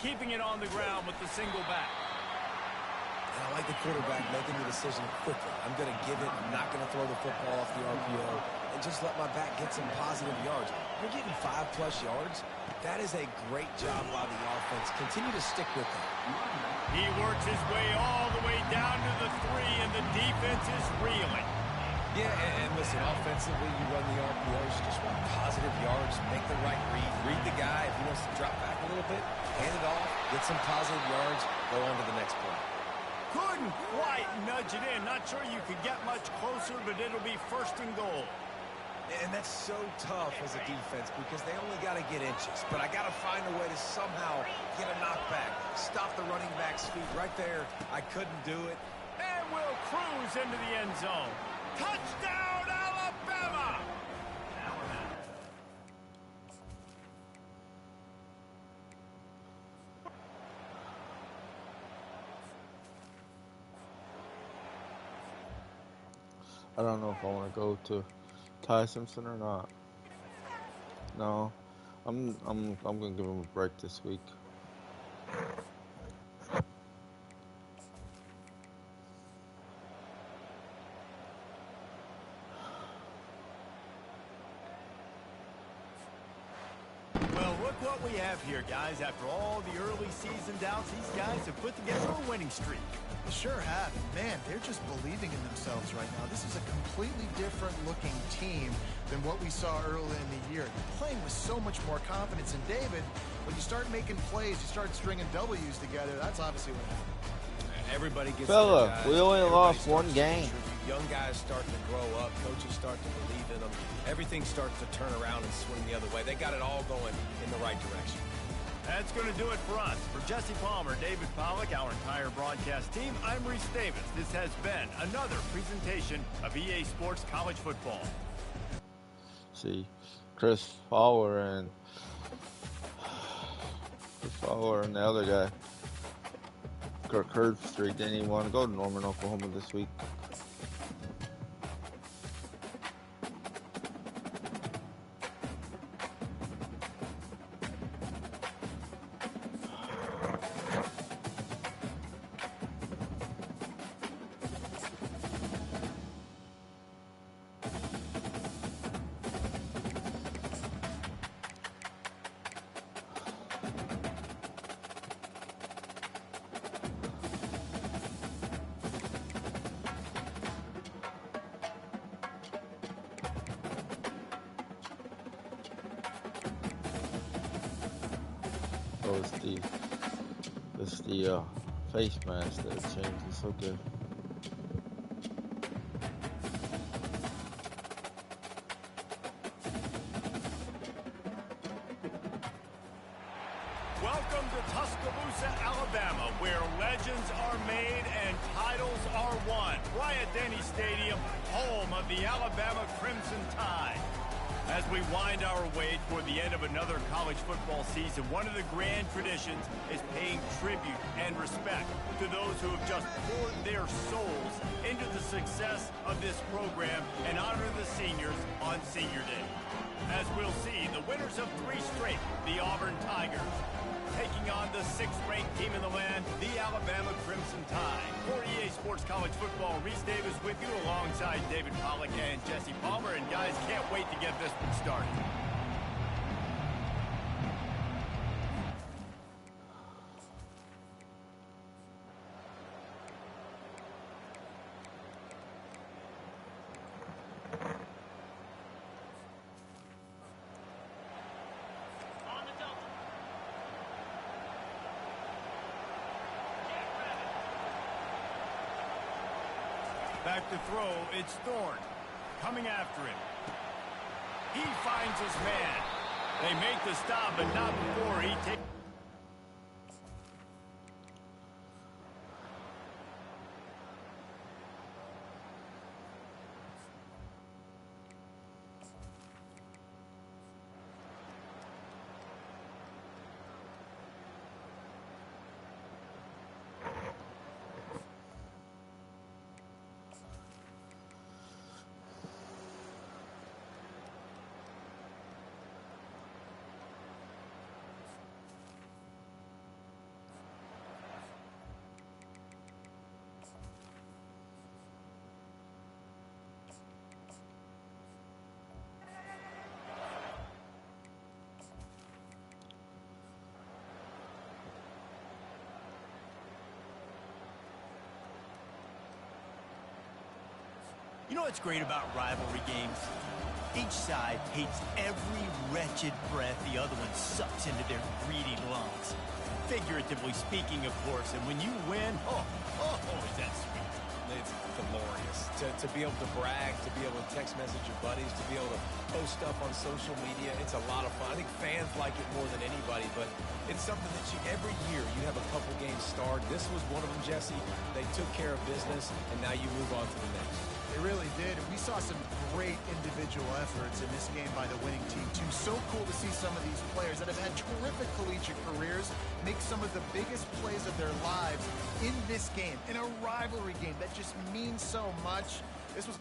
Keeping it on the ground with the single back. I like the quarterback making the decision quickly. I'm going to give it. I'm not going to throw the football off the RPO and just let my back get some positive yards. We're getting 5+ yards. That is a great job by the offense. Continue to stick with it. He works his way all the way down to the 3, and the defense is reeling. Yeah, and listen, offensively, you run the RPOs, just want positive yards, make the right read the guy. If he wants to drop back a little bit, hand it off, get some positive yards, go on to the next play. Couldn't quite nudge it in. Not sure you could get much closer, but it'll be 1st and goal. And that's so tough as a defense because they only got to get inches. But I got to find a way to somehow get a knockback, stop the running back's feet right there. I couldn't do it. And we'll cruise into the end zone. Touchdown, Alabama! I don't know if I want to go to Ty Simpson or not. No, I'm gonna give him a break this week. Well, look what we have here, guys. After all the early season doubts, these guys have put together a winning streak. They sure have. Man, they're just believing in themselves right now. This is a completely different looking team than what we saw early in the year. They're playing with so much more confidence. And David, when you start making plays, you start stringing W's together, that's obviously what happened. Everybody gets Fella, their guys. we only Everybody lost one starts to game. contribute. Young guys starting to grow up. Coaches start to believe in them. Everything starts to turn around and swing the other way. They got it all going in the right direction. That's going to do it for us. For Jesse Palmer, David Pollack, our entire broadcast team, I'm Reese Davis. This has been another presentation of EA Sports College Football. See, Chris Fowler and the other guy, Kirk Herbstreit, didn't even want to go to Norman, Oklahoma this week. Oh, it's the face mask that changes. Okay. Welcome to Tuscaloosa, Alabama, where legends are made and titles are won. Bryant-Denny Stadium, home of the Alabama Crimson Tide. As we wind our way toward the end of another college football season, one of the grand traditions is paying tribute and respect to those who have just poured their souls into the success of this program and honor the seniors on Senior Day. As we'll see, the winners of 3 straight, the Auburn Tigers, taking on the 6th-ranked team in the land, the Alabama Crimson Tide. For EA Sports College Football, Reese Davis with you alongside David Pollack and Jesse Palmer. And guys, can't wait to get this one started. Back to throw, it's Thorne. Coming after him. He finds his man. They make the stop, but not before he takes... You know what's great about rivalry games? Each side hates every wretched breath the other one sucks into their greedy lungs. Figuratively speaking, of course, and when you win, oh, is that sweet. It's glorious. To be able to brag, to be able to text message your buddies, to be able to post stuff on social media, it's a lot of fun. I think fans like it more than anybody, but it's something that every year you have a couple games starred. This was one of them, Jesse. They took care of business, and now you move on to the next. They really did. We saw some great individual efforts in this game by the winning team, too. So cool to see some of these players that have had terrific collegiate careers make some of the biggest plays of their lives in this game, in a rivalry game that just means so much. This was...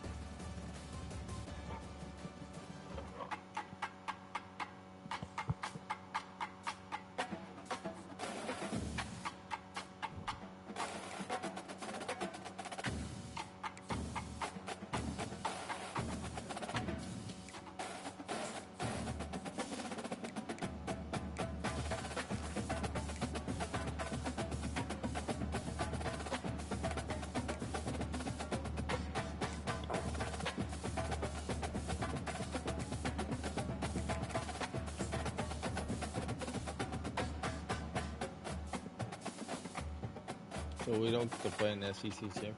So we don't get to play in the SEC championship.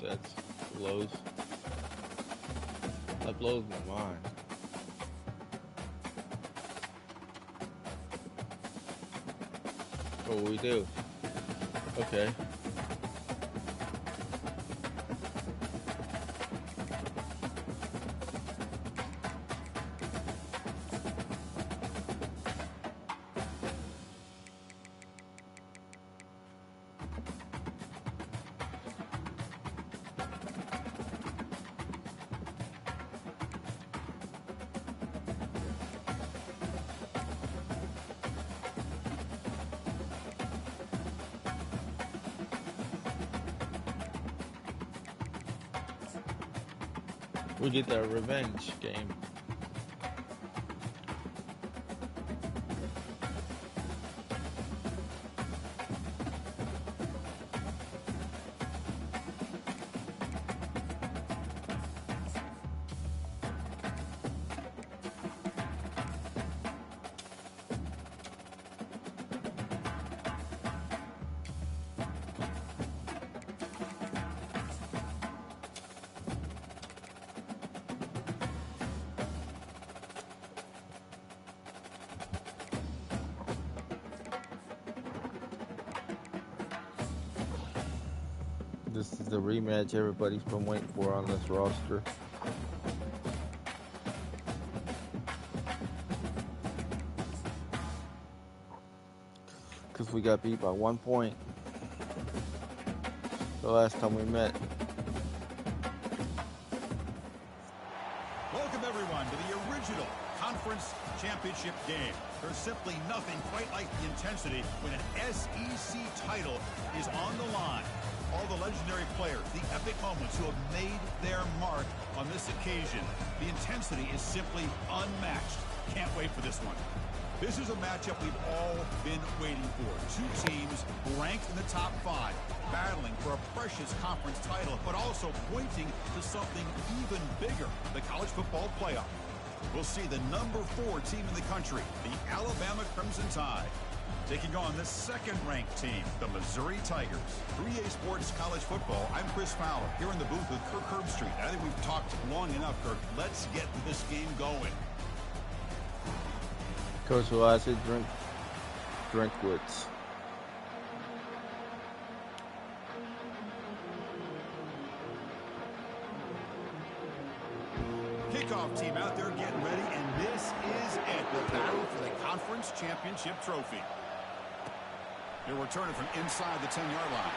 That blows my mind. What will we do? Okay. We get that revenge game. This is the rematch everybody's been waiting for on this roster. Because we got beat by 1 point the last time we met. Welcome everyone to the original Conference championship game. There's simply nothing quite like the intensity when an SEC title is on the line. All the legendary players, the epic moments who have made their mark on this occasion. The intensity is simply unmatched. Can't wait for this one. This is a matchup we've all been waiting for. Two teams ranked in the top 5, battling for a precious conference title, but also pointing to something even bigger, the college football playoff. We'll see the number 4 team in the country, the Alabama Crimson Tide, taking on the second-ranked team, the Missouri Tigers. 3A Sports College Football, I'm Chris Fowler, here in the booth with Kirk Herbstreit. I think we've talked long enough, Kirk. Let's get this game going. Coach, will I say Drinkwitz. Kickoff team out there getting ready, and this is it, the battle for the conference championship trophy. They're returning from inside the 10-yard line.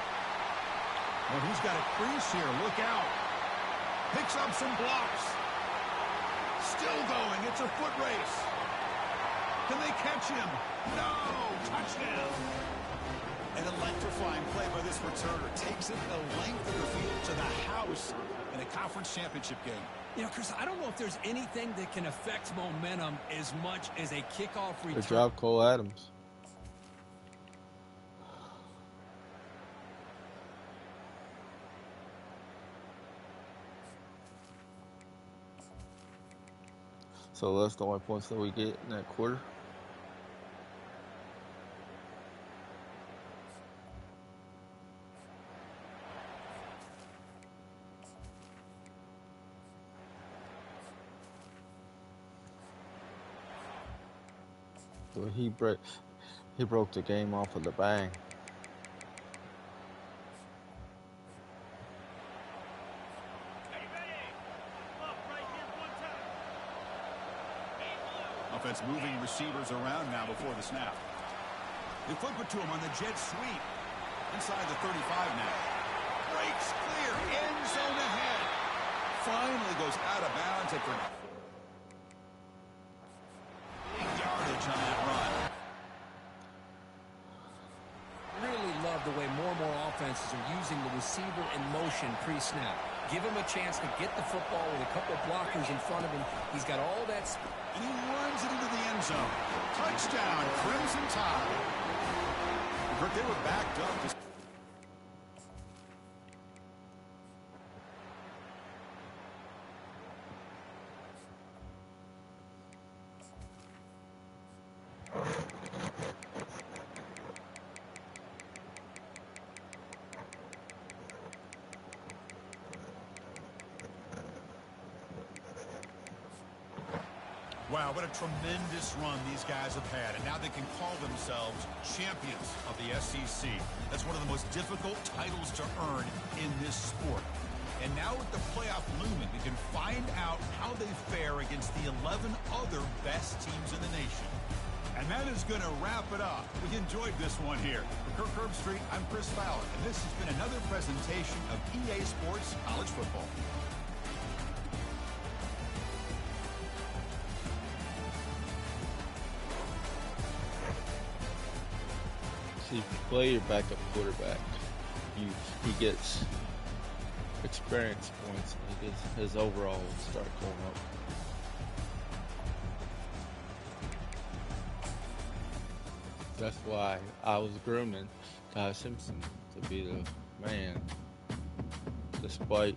Well, he's got a crease here. Look out. Picks up some blocks. Still going. It's a foot race. Can they catch him? No! Touchdown! An electrifying play by this returner. Takes it the length of the field to the house in a conference championship game. You know, Chris, I don't know if there's anything that can affect momentum as much as a kickoff return. Good job, Cole Adams. So that's the only points that we get in that quarter. So he broke the game off with a bang. Offense moving receivers around now before the snap. They flip it to him on the jet sweep. Inside the 35 now. Breaks clear. End zone ahead. Finally goes out of bounds after big yardage on that run. Really love the way more and more offenses are using the receiver in motion pre-snap. Give him a chance to get the football with a couple of blockers in front of him. He's got all that. And he runs it into the end zone. Touchdown, Crimson Tide. They were backed up. Wow, what a tremendous run these guys have had, and now they can call themselves champions of the SEC. That's one of the most difficult titles to earn in this sport. And now with the playoff looming, we can find out how they fare against the 11 other best teams in the nation. And that is going to wrap it up. We enjoyed this one here. For Kirk Herbstreit, I'm Chris Fowler, and this has been another presentation of EA Sports College Football. If you play your backup quarterback, he gets experience points, and he gets his overall start going up. That's why I was grooming Ty Simpson to be the man, despite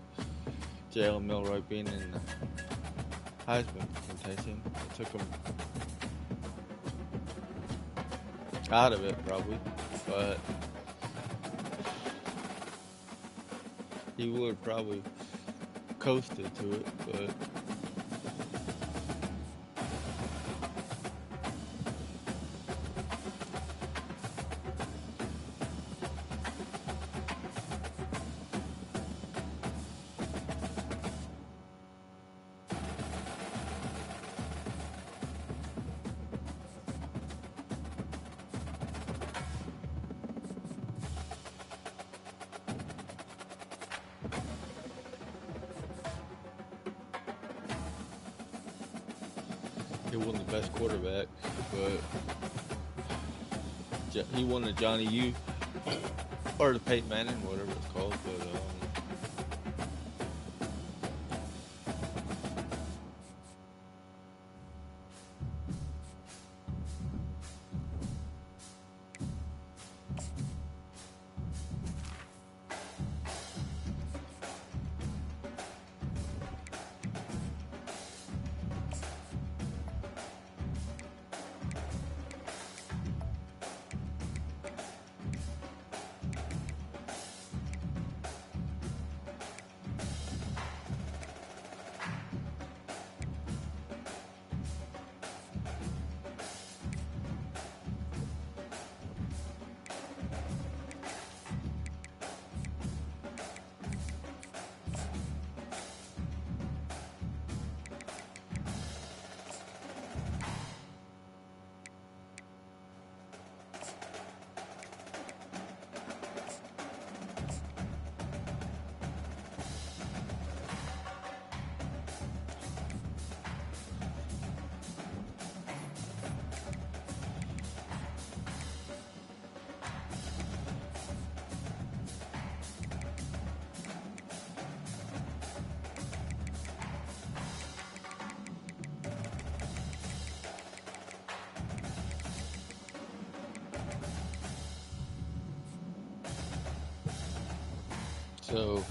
Jalen Milroy being in the Heisman contention. It took him out of it, probably, but he would have probably coasted to it, but he wasn't the best quarterback, but he won the Johnny U or the Peyton Manning, whatever it's called. But so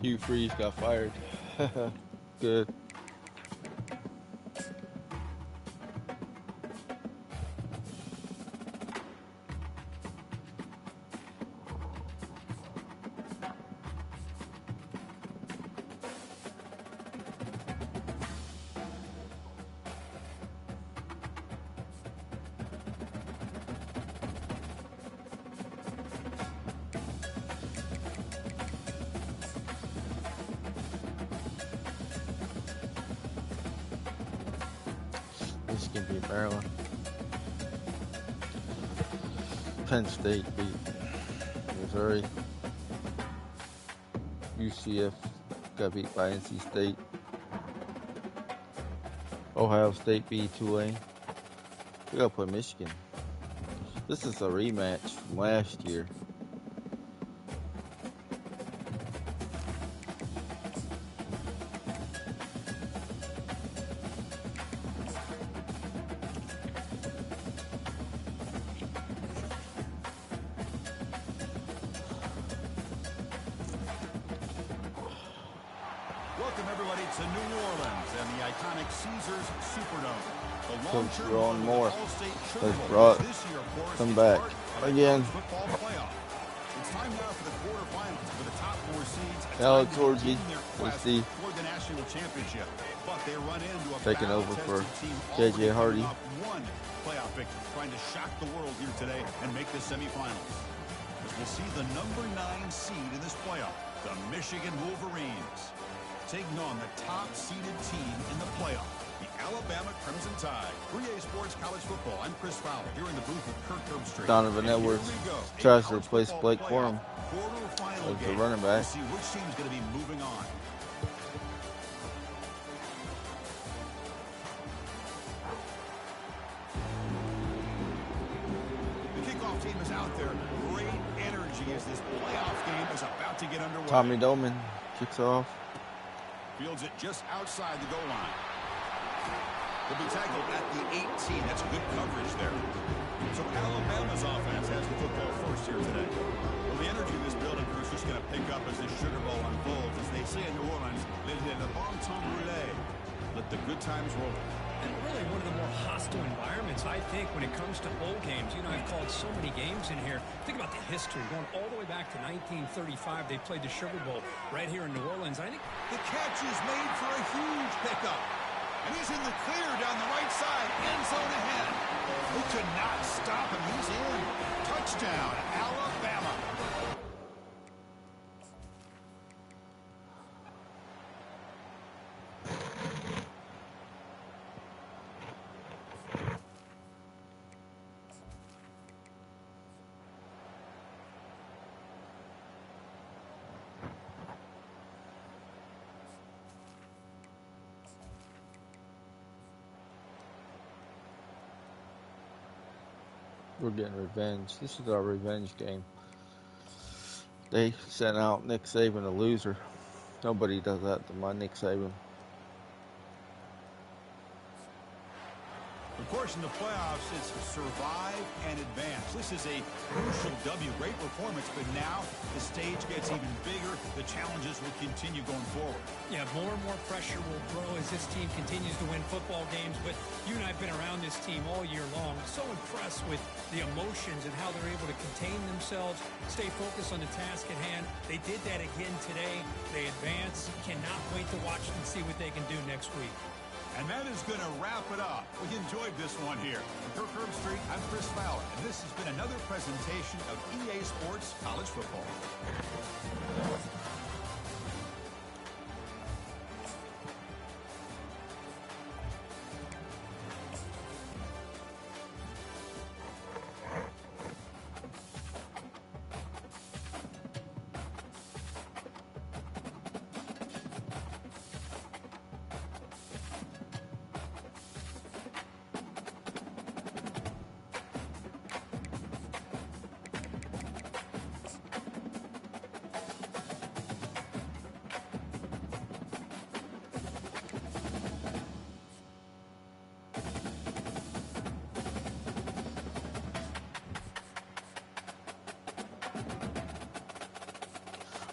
Hugh Freeze got fired. Good. This can be Maryland. Penn State beat Missouri. UCF got beat by NC State. Ohio State beat Tulane. We gotta play Michigan. This is a rematch from last year. Welcome everybody to New Orleans and the iconic Caesars Superdome. The Coach long-term Ron home of the Moore All-State Sugar has Bowl brought is this year, of course, them it's back part of the again. college football playoff. It's time now for the quarterfinals with the top four seeds. Alex Time to Orgy, begin their quest AC, for the national championship. But they run into a taking over for battle-tested team J.J. already Hardy. coming off one playoff victory, trying to shock the world here today and make the semifinals. As we'll see the number 9 seed in this playoff, the Michigan Wolverines, taking on the top-seeded team in the playoff, the Alabama Crimson Tide. 3A Sports College Football. I'm Chris Fowler here in the booth with Kirk Herbstreit. Donovan And here Edwards we go. A tries to college replace football Blake playoff Corum quarterfinal as the game. running back. We'll see which team's going to be moving on. The kickoff team is out there. Great energy as this playoff game is about to get underway. Tommy Doman kicks off. Fields it just outside the goal line. Will be tackled at the 18. That's good coverage there. So Alabama's offense has the football first here today. Well, the energy in this building crew is just going to pick up as this Sugar Bowl unfolds. As they say in New Orleans, le bon temps roulé. Let the good times roll. And really one of the more hostile environments, I think, when it comes to bowl games. You know, I've called so many games in here. Think about the history. Going all the way back to 1935, they played the Sugar Bowl right here in New Orleans. I think The catch is made for a huge pickup. And he's in the clear down the right side. End zone ahead. Who could not stop him? He's in. Touchdown, Alabama. We're getting revenge. This is our revenge game. They sent out Nick Saban a loser. Nobody does that to my Nick Saban. Of course, in the playoffs, it's survive and advance. This is a crucial W. Great performance, but now the stage gets even bigger. The challenges will continue going forward. Yeah, more and more pressure will grow as this team continues to win football games. But you and I have been around this team all year long. So impressed with the emotions and how they're able to contain themselves, stay focused on the task at hand. They did that again today. They advance. Cannot wait to watch them, see what they can do next week. And that is going to wrap it up. We enjoyed this one here. From Kirk Street, I'm Chris Fowler, and this has been another presentation of EA Sports College Football.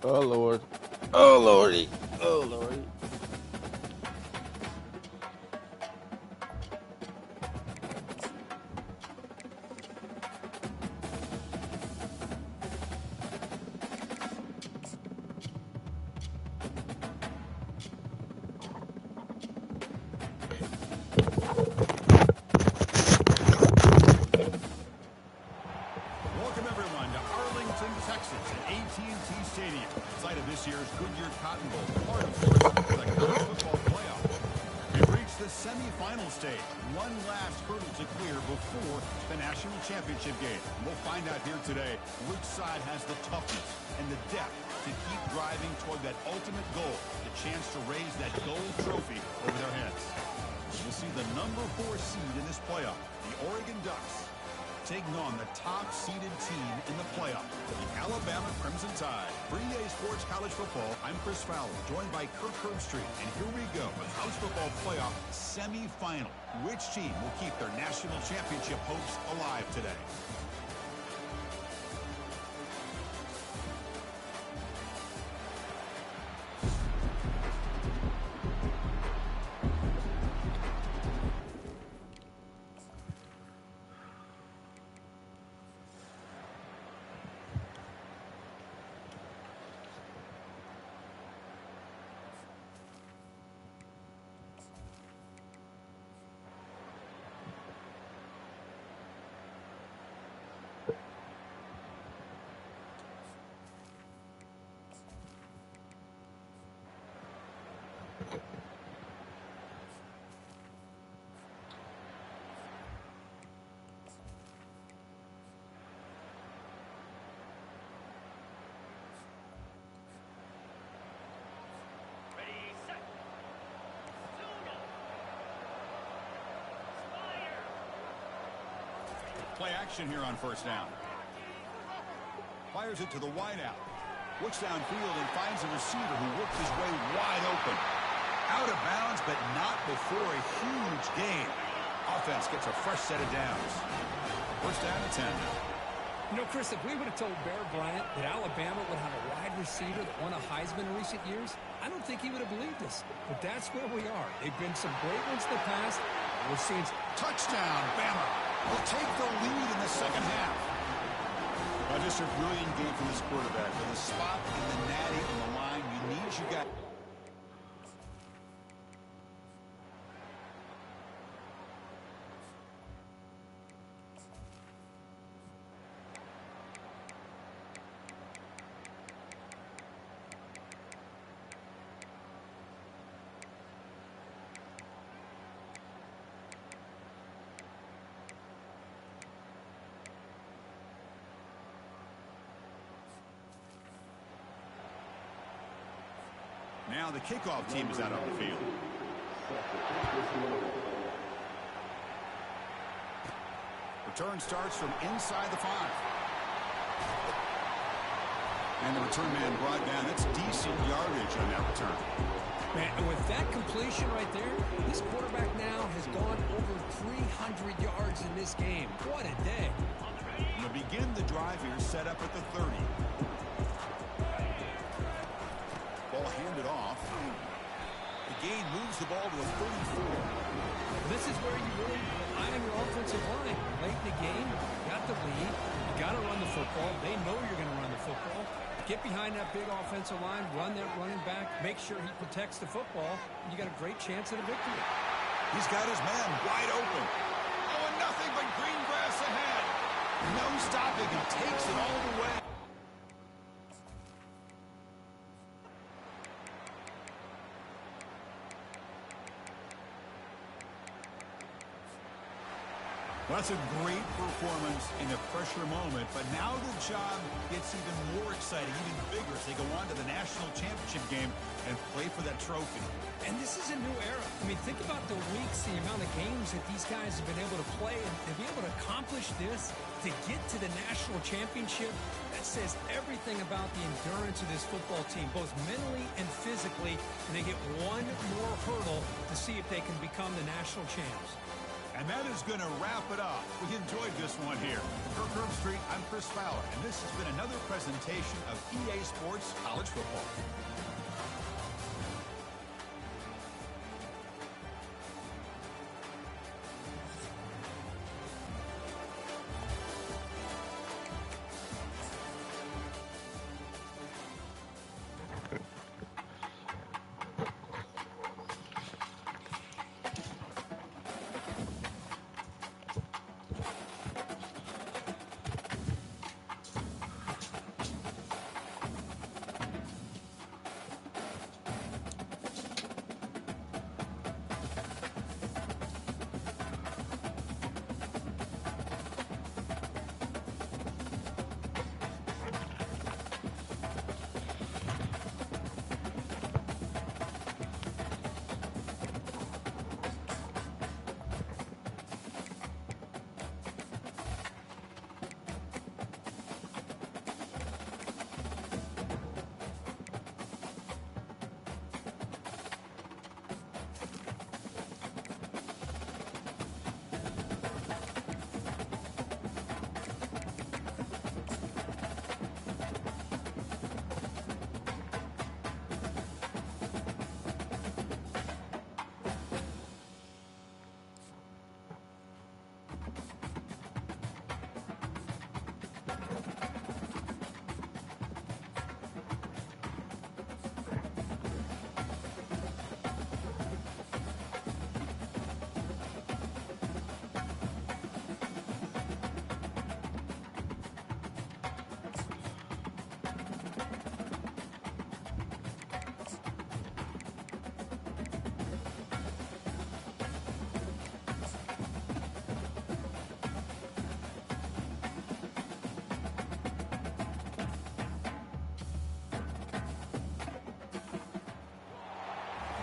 Oh, Lord. Oh, Lordy. Oh, Lordy. Welcome, everyone, to Arlington, Texas, at AT&T Stadium, site of this year's Goodyear Cotton Bowl, part of course, the college football playoff. We've reached the semifinal stage, one last hurdle to clear before the national championship game. We'll find out here today which side has the toughness and the depth to keep driving toward that ultimate goal, the chance to raise that gold trophy over their heads. We'll see the number 4 seed in this playoff, the Oregon Ducks, taking on the top-seeded team in the playoff, the Alabama Crimson Tide. For EA Sports College Football, I'm Chris Fowler, joined by Kirk Street. And here we go, a college football playoff semifinal. Which team will keep their national championship hopes alive today? Ready, set. Play action here on first down. Fires it to the wideout. Looks downfield and finds a receiver who works his way wide open. Out of bounds, but not before a huge gain. Offense gets a fresh set of downs. First down and 10 now. You know, Chris, if we would have told Bear Bryant that Alabama would have a wide receiver that won a Heisman in recent years, I don't think he would have believed us. But that's where we are. They've been some great ones in the past. We're seeing Touchdown, Bama will take the lead in the second half. Well, just a brilliant game from this quarterback. With a spot and the natty on the line, you need you guys. Now the kickoff team is out on the field. Return starts from inside the 5. And the return man brought down. That's decent yardage on that return. Man, and with that completion right there, this quarterback now has gone over 300 yards in this game. What a day. And to begin the drive here, set up at the 30. Ball handed off. The gain moves the ball to a 34. This is where you really rely on your offensive line. Late in the game, you got the lead. You got to run the football. They know you're going to run the football. Get behind that big offensive line, run that running back, make sure he protects the football, and you got a great chance at a victory. He's got his man wide open. Oh, and nothing but green grass ahead. No stopping, and takes it all the way. Well, that's a great performance in a pressure moment, but now the job gets even more exciting, even bigger as they go on to the national championship game and play for that trophy. And this is a new era. I mean, think about the weeks, the amount of games that these guys have been able to play, and to be able to accomplish this, to get to the national championship, that says everything about the endurance of this football team, both mentally and physically, and they get one more hurdle to see if they can become the national champs. And that is going to wrap it up. We enjoyed this one here. For Kirk Street, I'm Chris Fowler, and this has been another presentation of EA Sports College Football.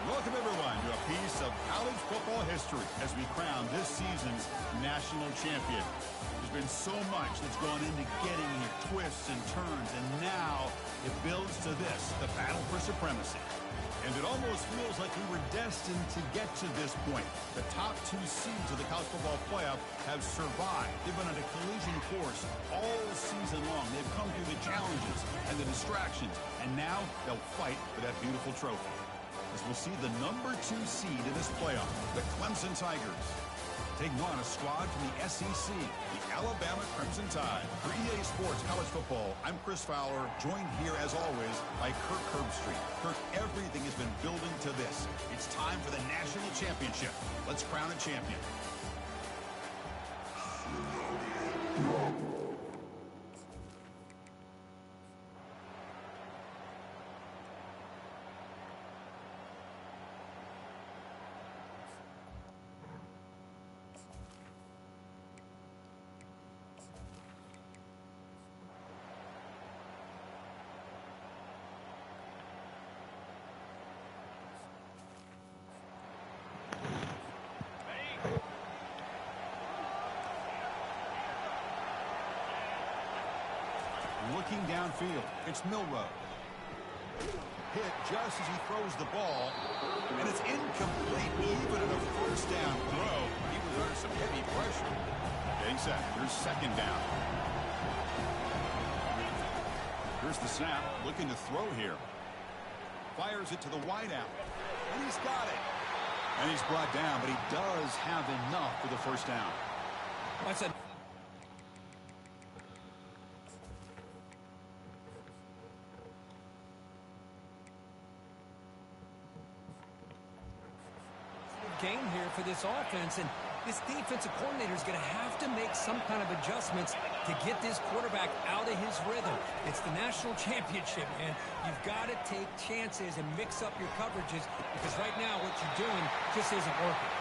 Welcome, everyone, to a piece of college football history as we crown this season's national champion. There's been so much that's gone into getting here, twists and turns, and now it builds to this, the battle for supremacy. And it almost feels like we were destined to get to this point. The top 2 seeds of the college football playoff have survived. They've been on a collision course all season long. They've come through the challenges and the distractions, and now they'll fight for that beautiful trophy. As we'll see the number 2 seed in this playoff, the Clemson Tigers, taking on a squad from the SEC, the Alabama Crimson Tide. For EA Sports College Football, I'm Chris Fowler, joined here, as always, by Kirk Herbstreit. Kirk, everything has been building to this. It's time for the national championship. Let's crown a champion. downfield. It's Milroe. Hit just as he throws the ball, and it's incomplete. Even at a first down throw, he was under some heavy pressure. Getting set. Here's second down. Here's the snap. Looking to throw here. Fires it to the wideout, and he's got it. And he's brought down, but he does have enough for the first down. That's a game here for this offense, and this defensive coordinator is going to have to make some kind of adjustments to get this quarterback out of his rhythm. It's the national championship, man. You've got to take chances and mix up your coverages, because right now what you're doing just isn't working.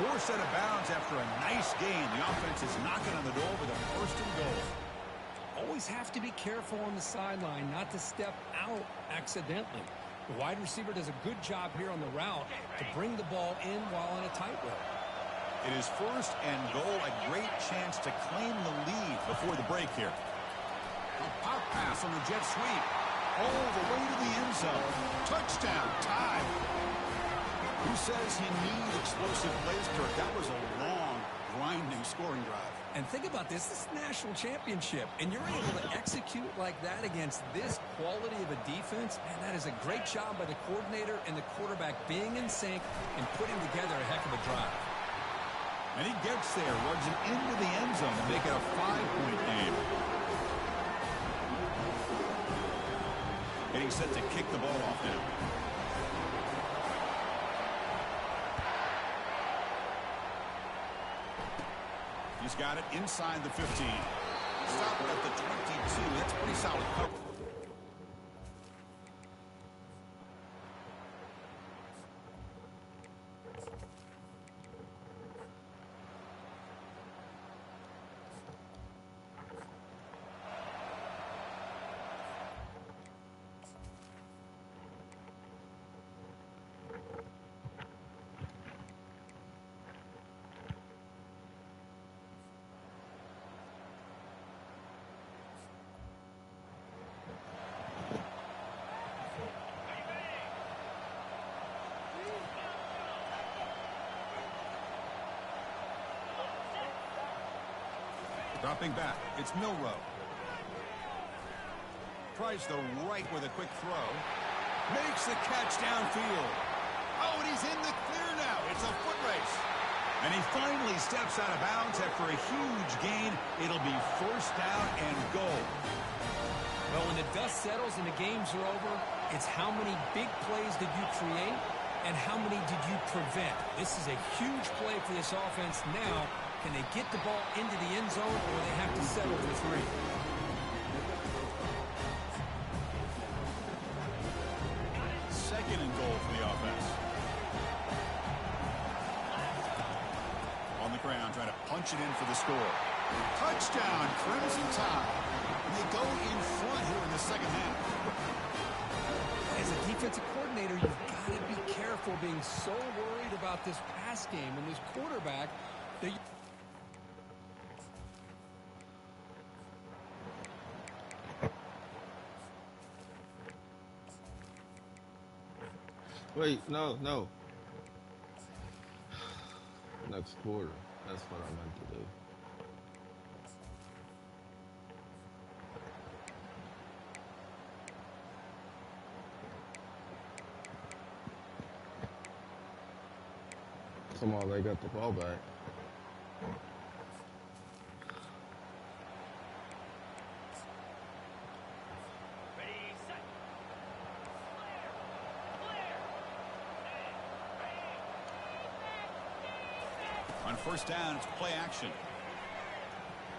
Forced out of bounds after a nice gain. The offense is knocking on the door with a first and goal. Always have to be careful on the sideline not to step out accidentally. The wide receiver does a good job here on the route to bring the ball in while on a tightrope. It is first and goal, a great chance to claim the lead before the break here. A pop pass on the jet sweep. All the way to the end zone. Touchdown, tie. Who says you need explosive plays, Kirk? That was a long, grinding scoring drive. And think about this. This is the national championship, and you're able to execute like that against this quality of a defense. Man, that is a great job by the coordinator and the quarterback being in sync and putting together a heck of a drive. And he gets there, runs it into the end zone to make it a 5-point game. Getting set to kick the ball off now. He's got it inside the 15. Stopped at the 22. That's pretty solid cover. Dropping back, it's Milroe. Tries the right with a quick throw. Makes the catch downfield. Oh, and he's in the clear now. It's a foot race. And he finally steps out of bounds after a huge gain. It'll be first down and goal. Well, when the dust settles and the games are over, it's how many big plays did you create and how many did you prevent. This is a huge play for this offense now. Can they get the ball into the end zone, or they have to settle for 3? Second and goal for the offense. On the ground, trying to punch it in for the score. Touchdown, Crimson Tide. And they go in front here in the second half. As a defensive coordinator, you've got to be careful being so worried about this pass game and this quarterback that you... Wait, no. Next quarter. That's what I meant to do. Somehow they got the ball back. On first down, it's play action.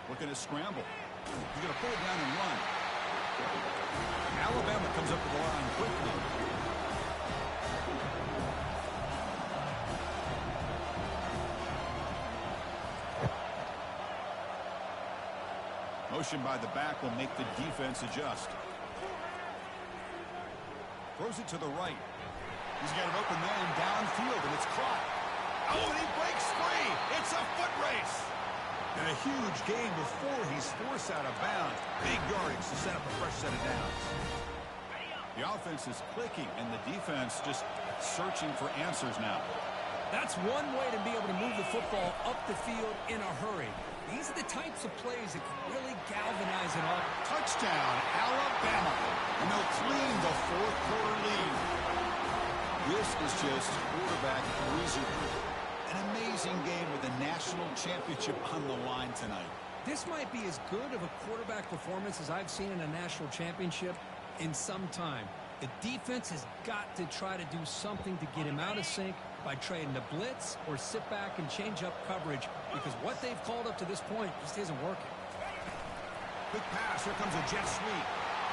Looking to scramble. He's going to pull it down and run. Alabama comes up to the line quickly. Motion by the back will make the defense adjust. Throws it to the right. He's got an open man downfield, and it's caught. Oh, and he breaks free. It's a foot race. And a huge gain before he's forced out of bounds. Big yardage to set up a fresh set of downs. The offense is clicking, and the defense just searching for answers now. That's one way to be able to move the football up the field in a hurry. These are the types of plays that can really galvanize an offense. Touchdown, Alabama. And they'll clean the fourth-quarter lead. This is just quarterback wizardry. An amazing game with a national championship on the line tonight. This might be as good of a quarterback performance as I've seen in a national championship in some time. The defense has got to try to do something to get him out of sync by trading the blitz or sit back and change up coverage, because what they've called up to this point just isn't working. Quick pass. Here comes a jet sweep.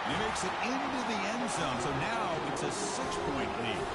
He makes it into the end zone. So now it's a 6-point lead.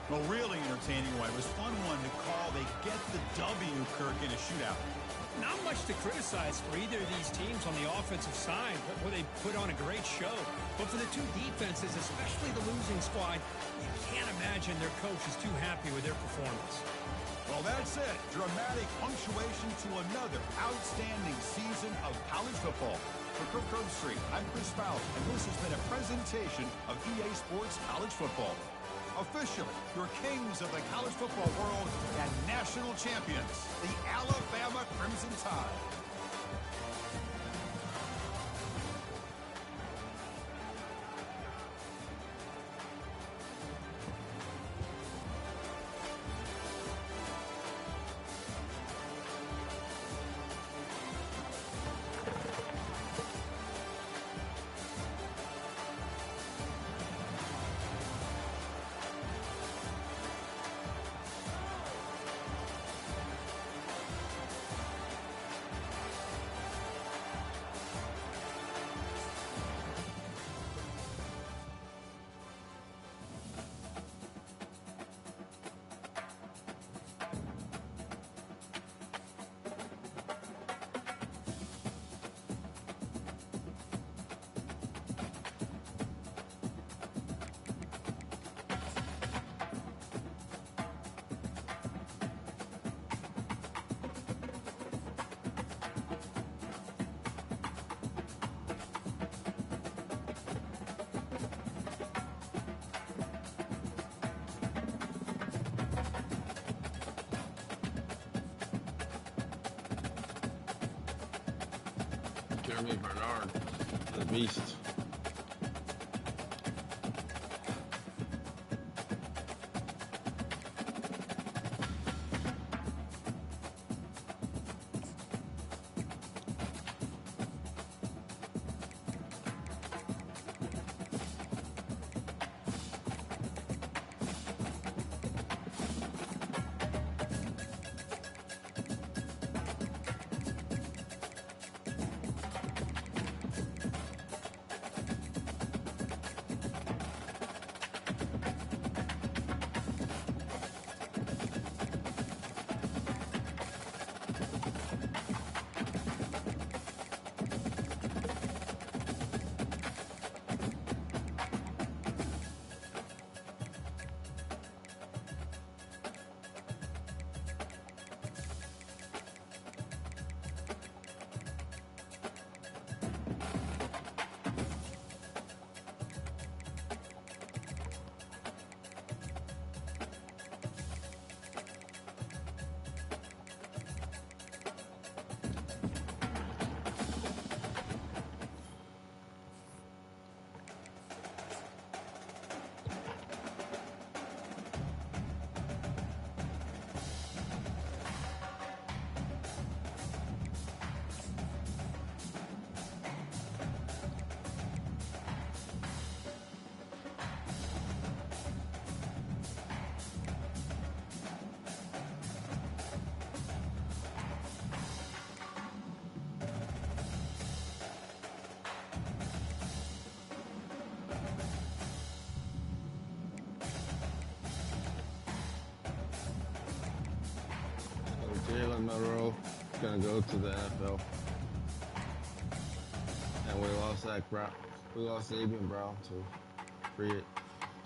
Well, really entertaining one. It was fun one to call. They get the W, Kirk, in a shootout. Not much to criticize for either of these teams on the offensive side, where they put on a great show. But for the two defenses, especially the losing squad, you can't imagine their coach is too happy with their performance. Well, that's it. Dramatic punctuation to another outstanding season of college football. For Kirk Herbstreit, I'm Chris Fowler, and this has been a presentation of EA Sports College Football. Officially, your kings of the college football world and national champions, the Alabama Crimson Tide. Jeremy Bernard, the beast. Earl is going to go to the NFL. And we lost Zach Brown. We lost Avian Brown to free it.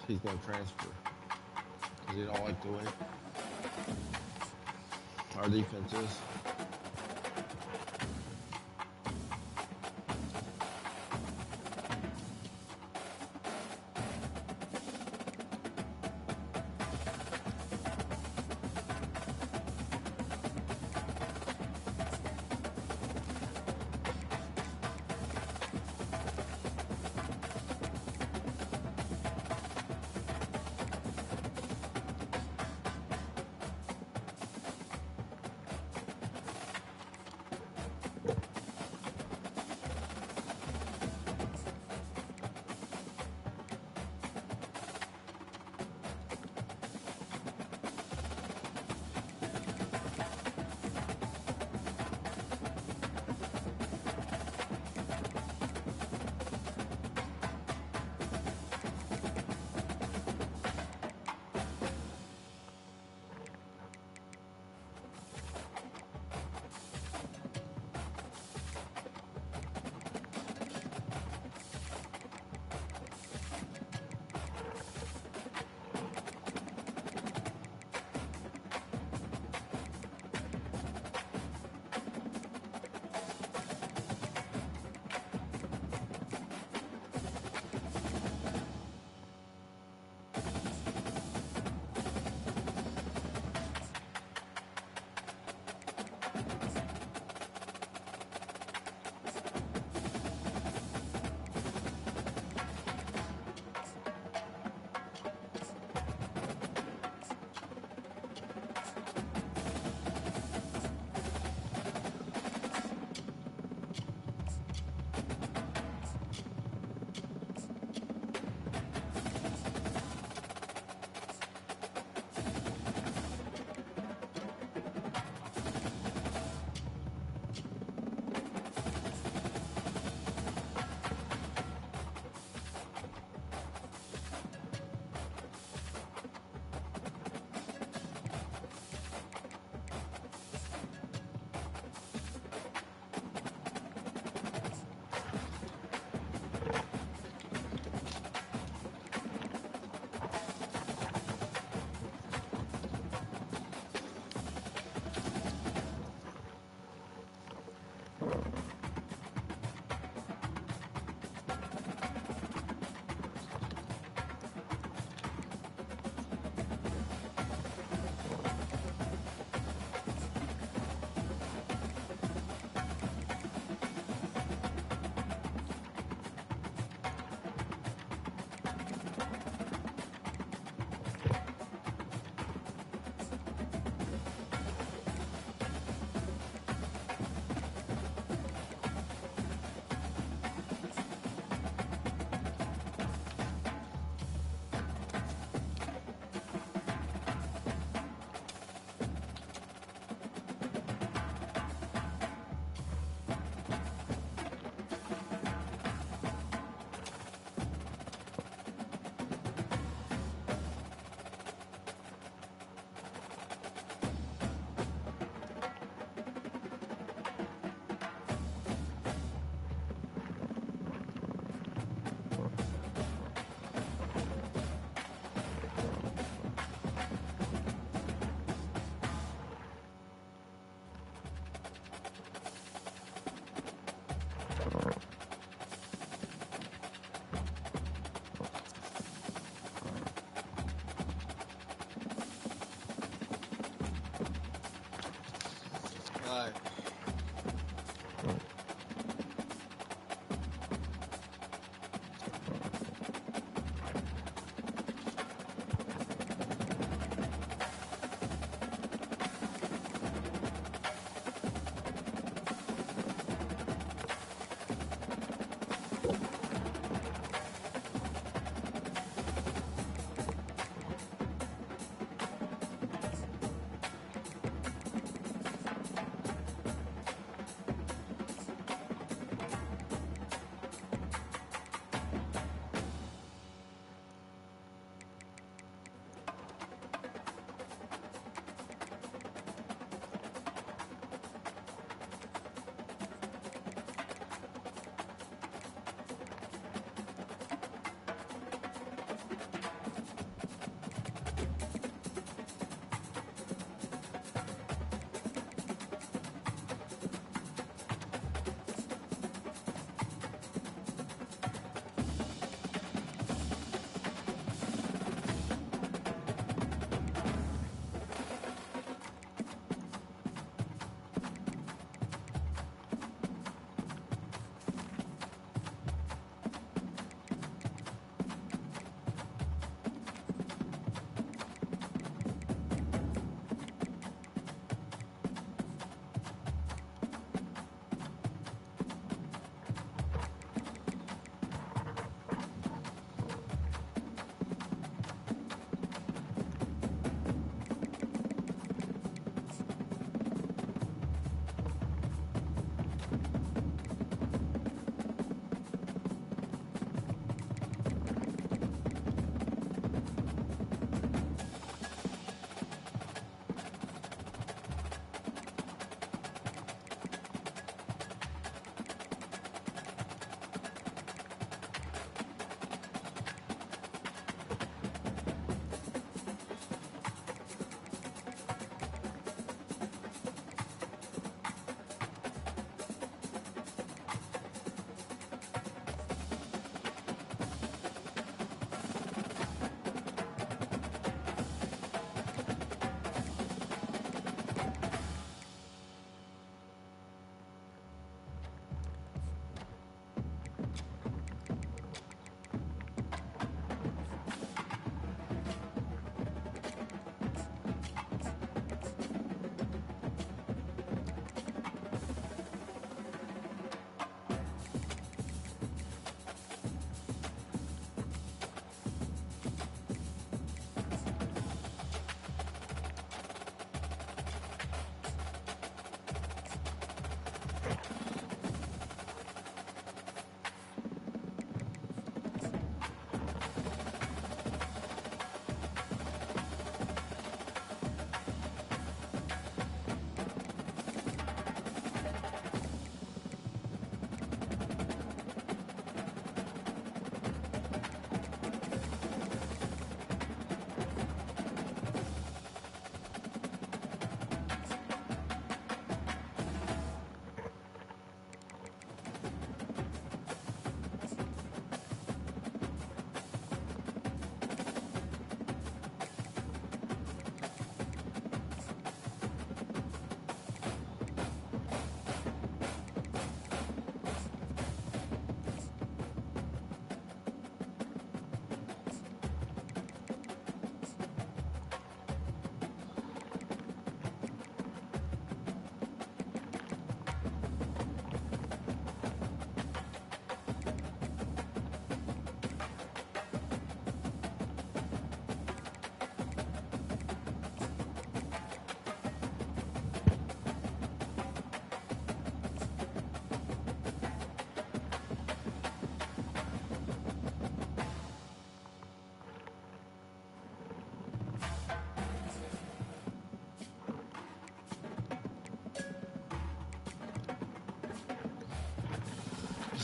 He's going to transfer because he don't like the way our defense is.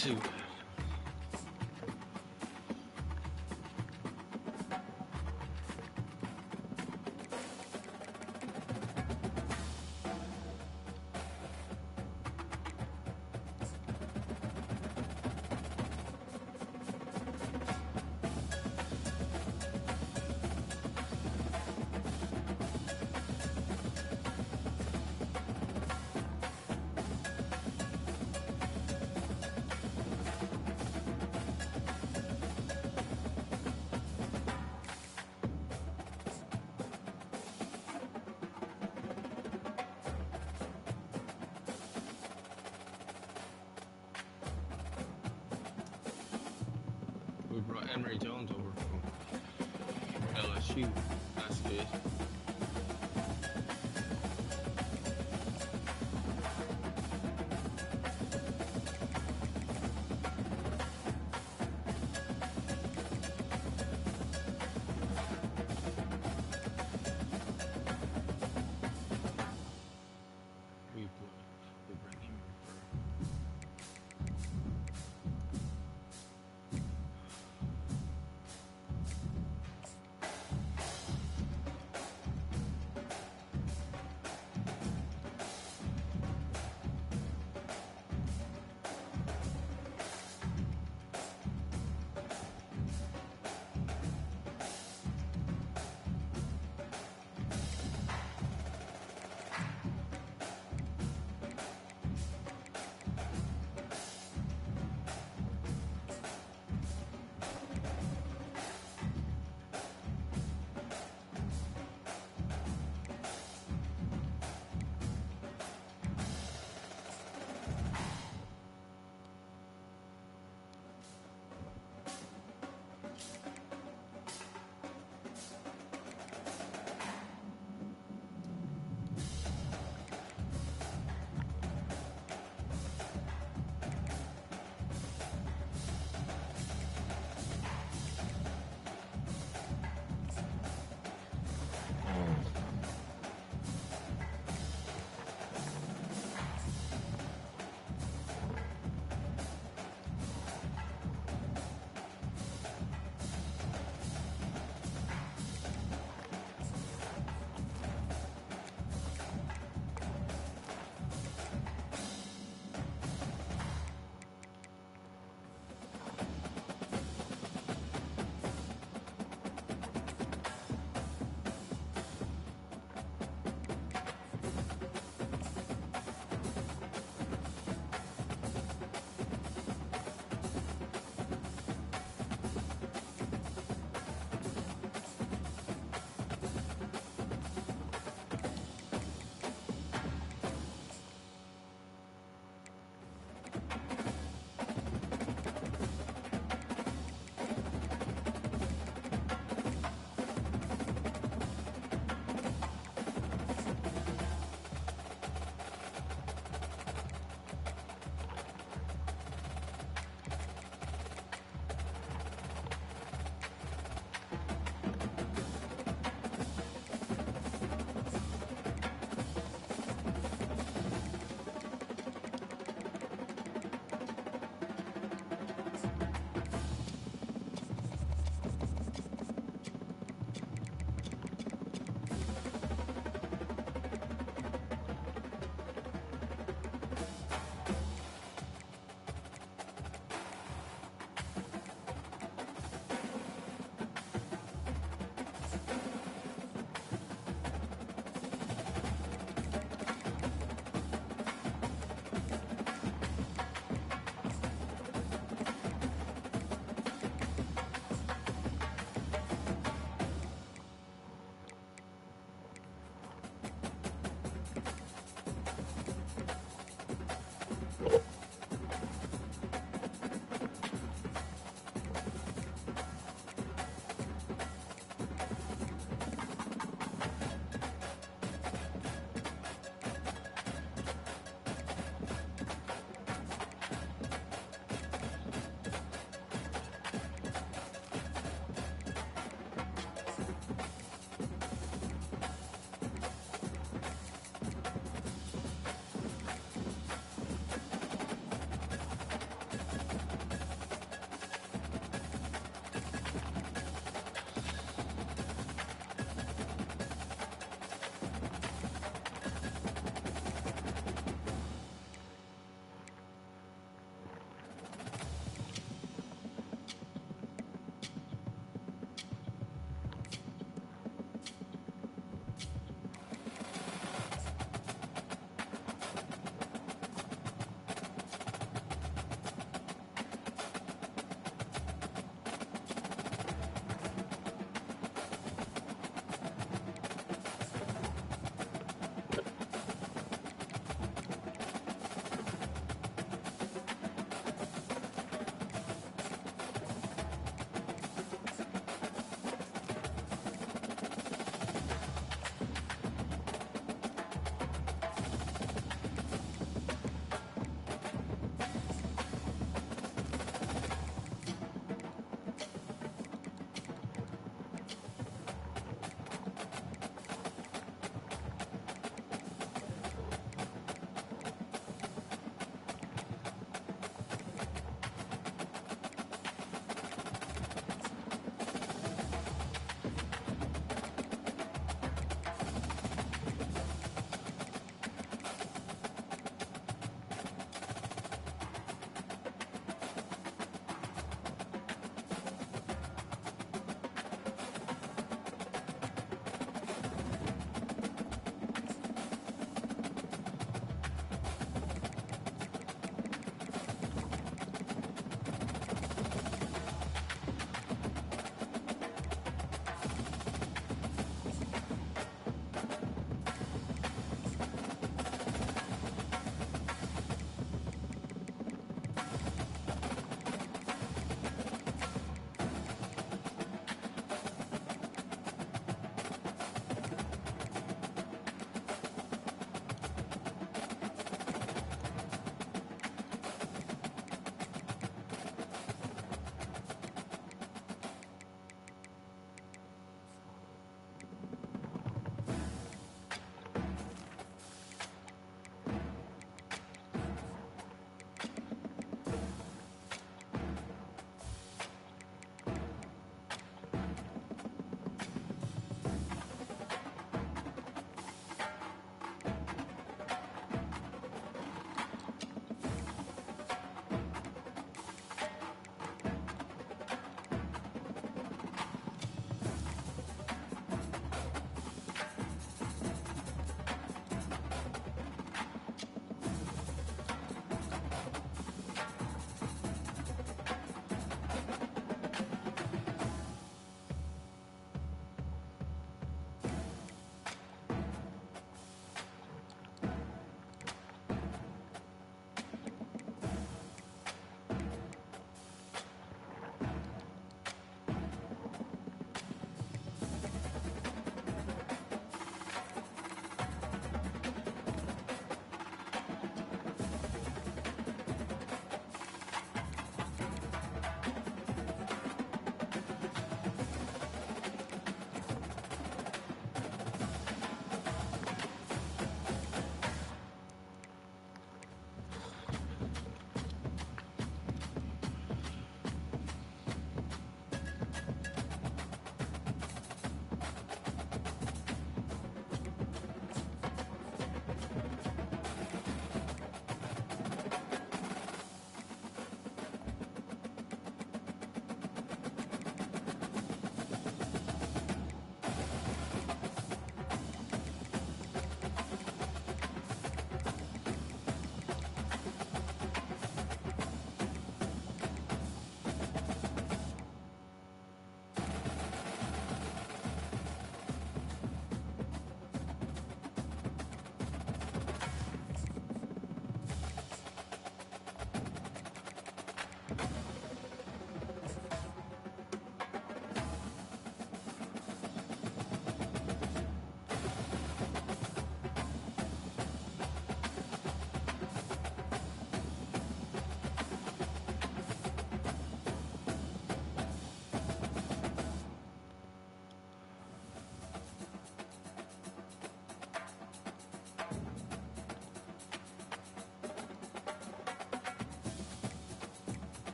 see what we brought Emory Jones over from LSU. That's good. We bring him over.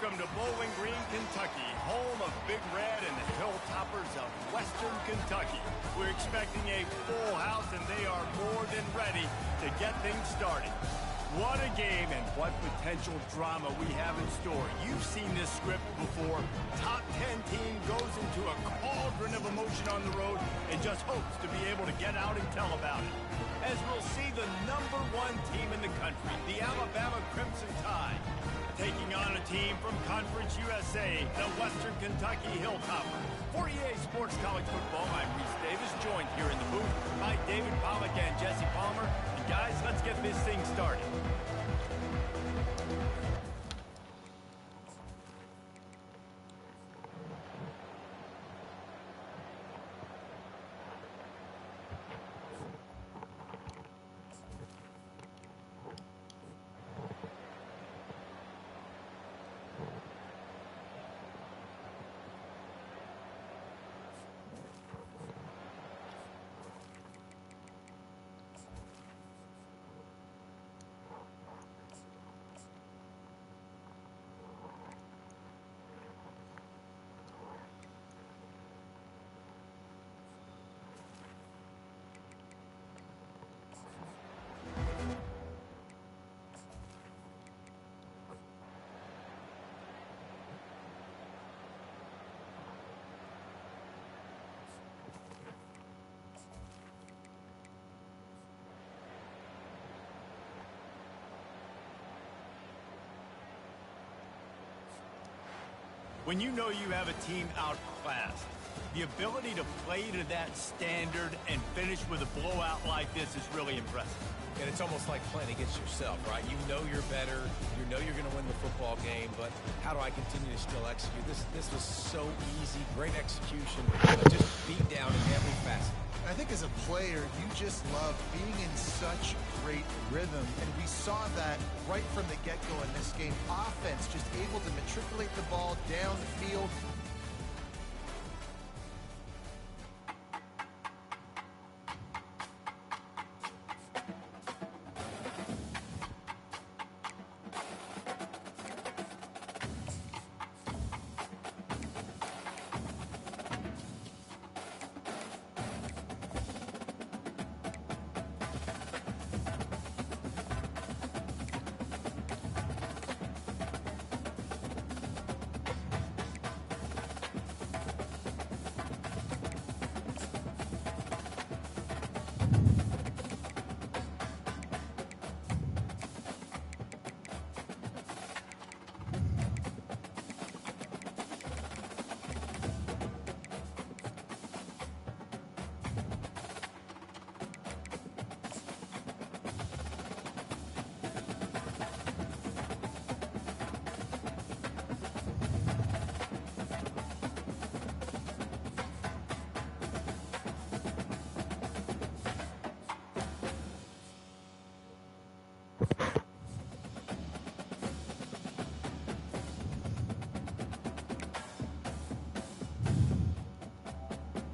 Welcome to Bowling Green, Kentucky, home of Big Red and the Hilltoppers of Western Kentucky. We're expecting a full house, and they are more than ready to get things started. What a game and what potential drama we have in store. You've seen this script before. Top 10 team goes into a cauldron of emotion on the road and just hopes to be able to get out and tell about it. As we'll see the #1 team in the country, the Alabama Crimson Tide, taking on a team from Conference USA, the Western Kentucky Hilltoppers. For EA Sports College Football, I'm Reese Davis, joined here in the booth by David Pollack and Jesse Palmer. And guys, let's get this thing started. When you know you have a team outclassed, the ability to play to that standard and finish with a blowout like this is really impressive. And it's almost like playing against yourself, right? You know you're better. You know you're going to win the football game, but how do I continue to still execute? This was so easy. Great execution. Just beat down in every facet. I think as a player, you just love being in such great rhythm, and we saw that right from the get-go in this game. Offense just able to matriculate the ball down the field,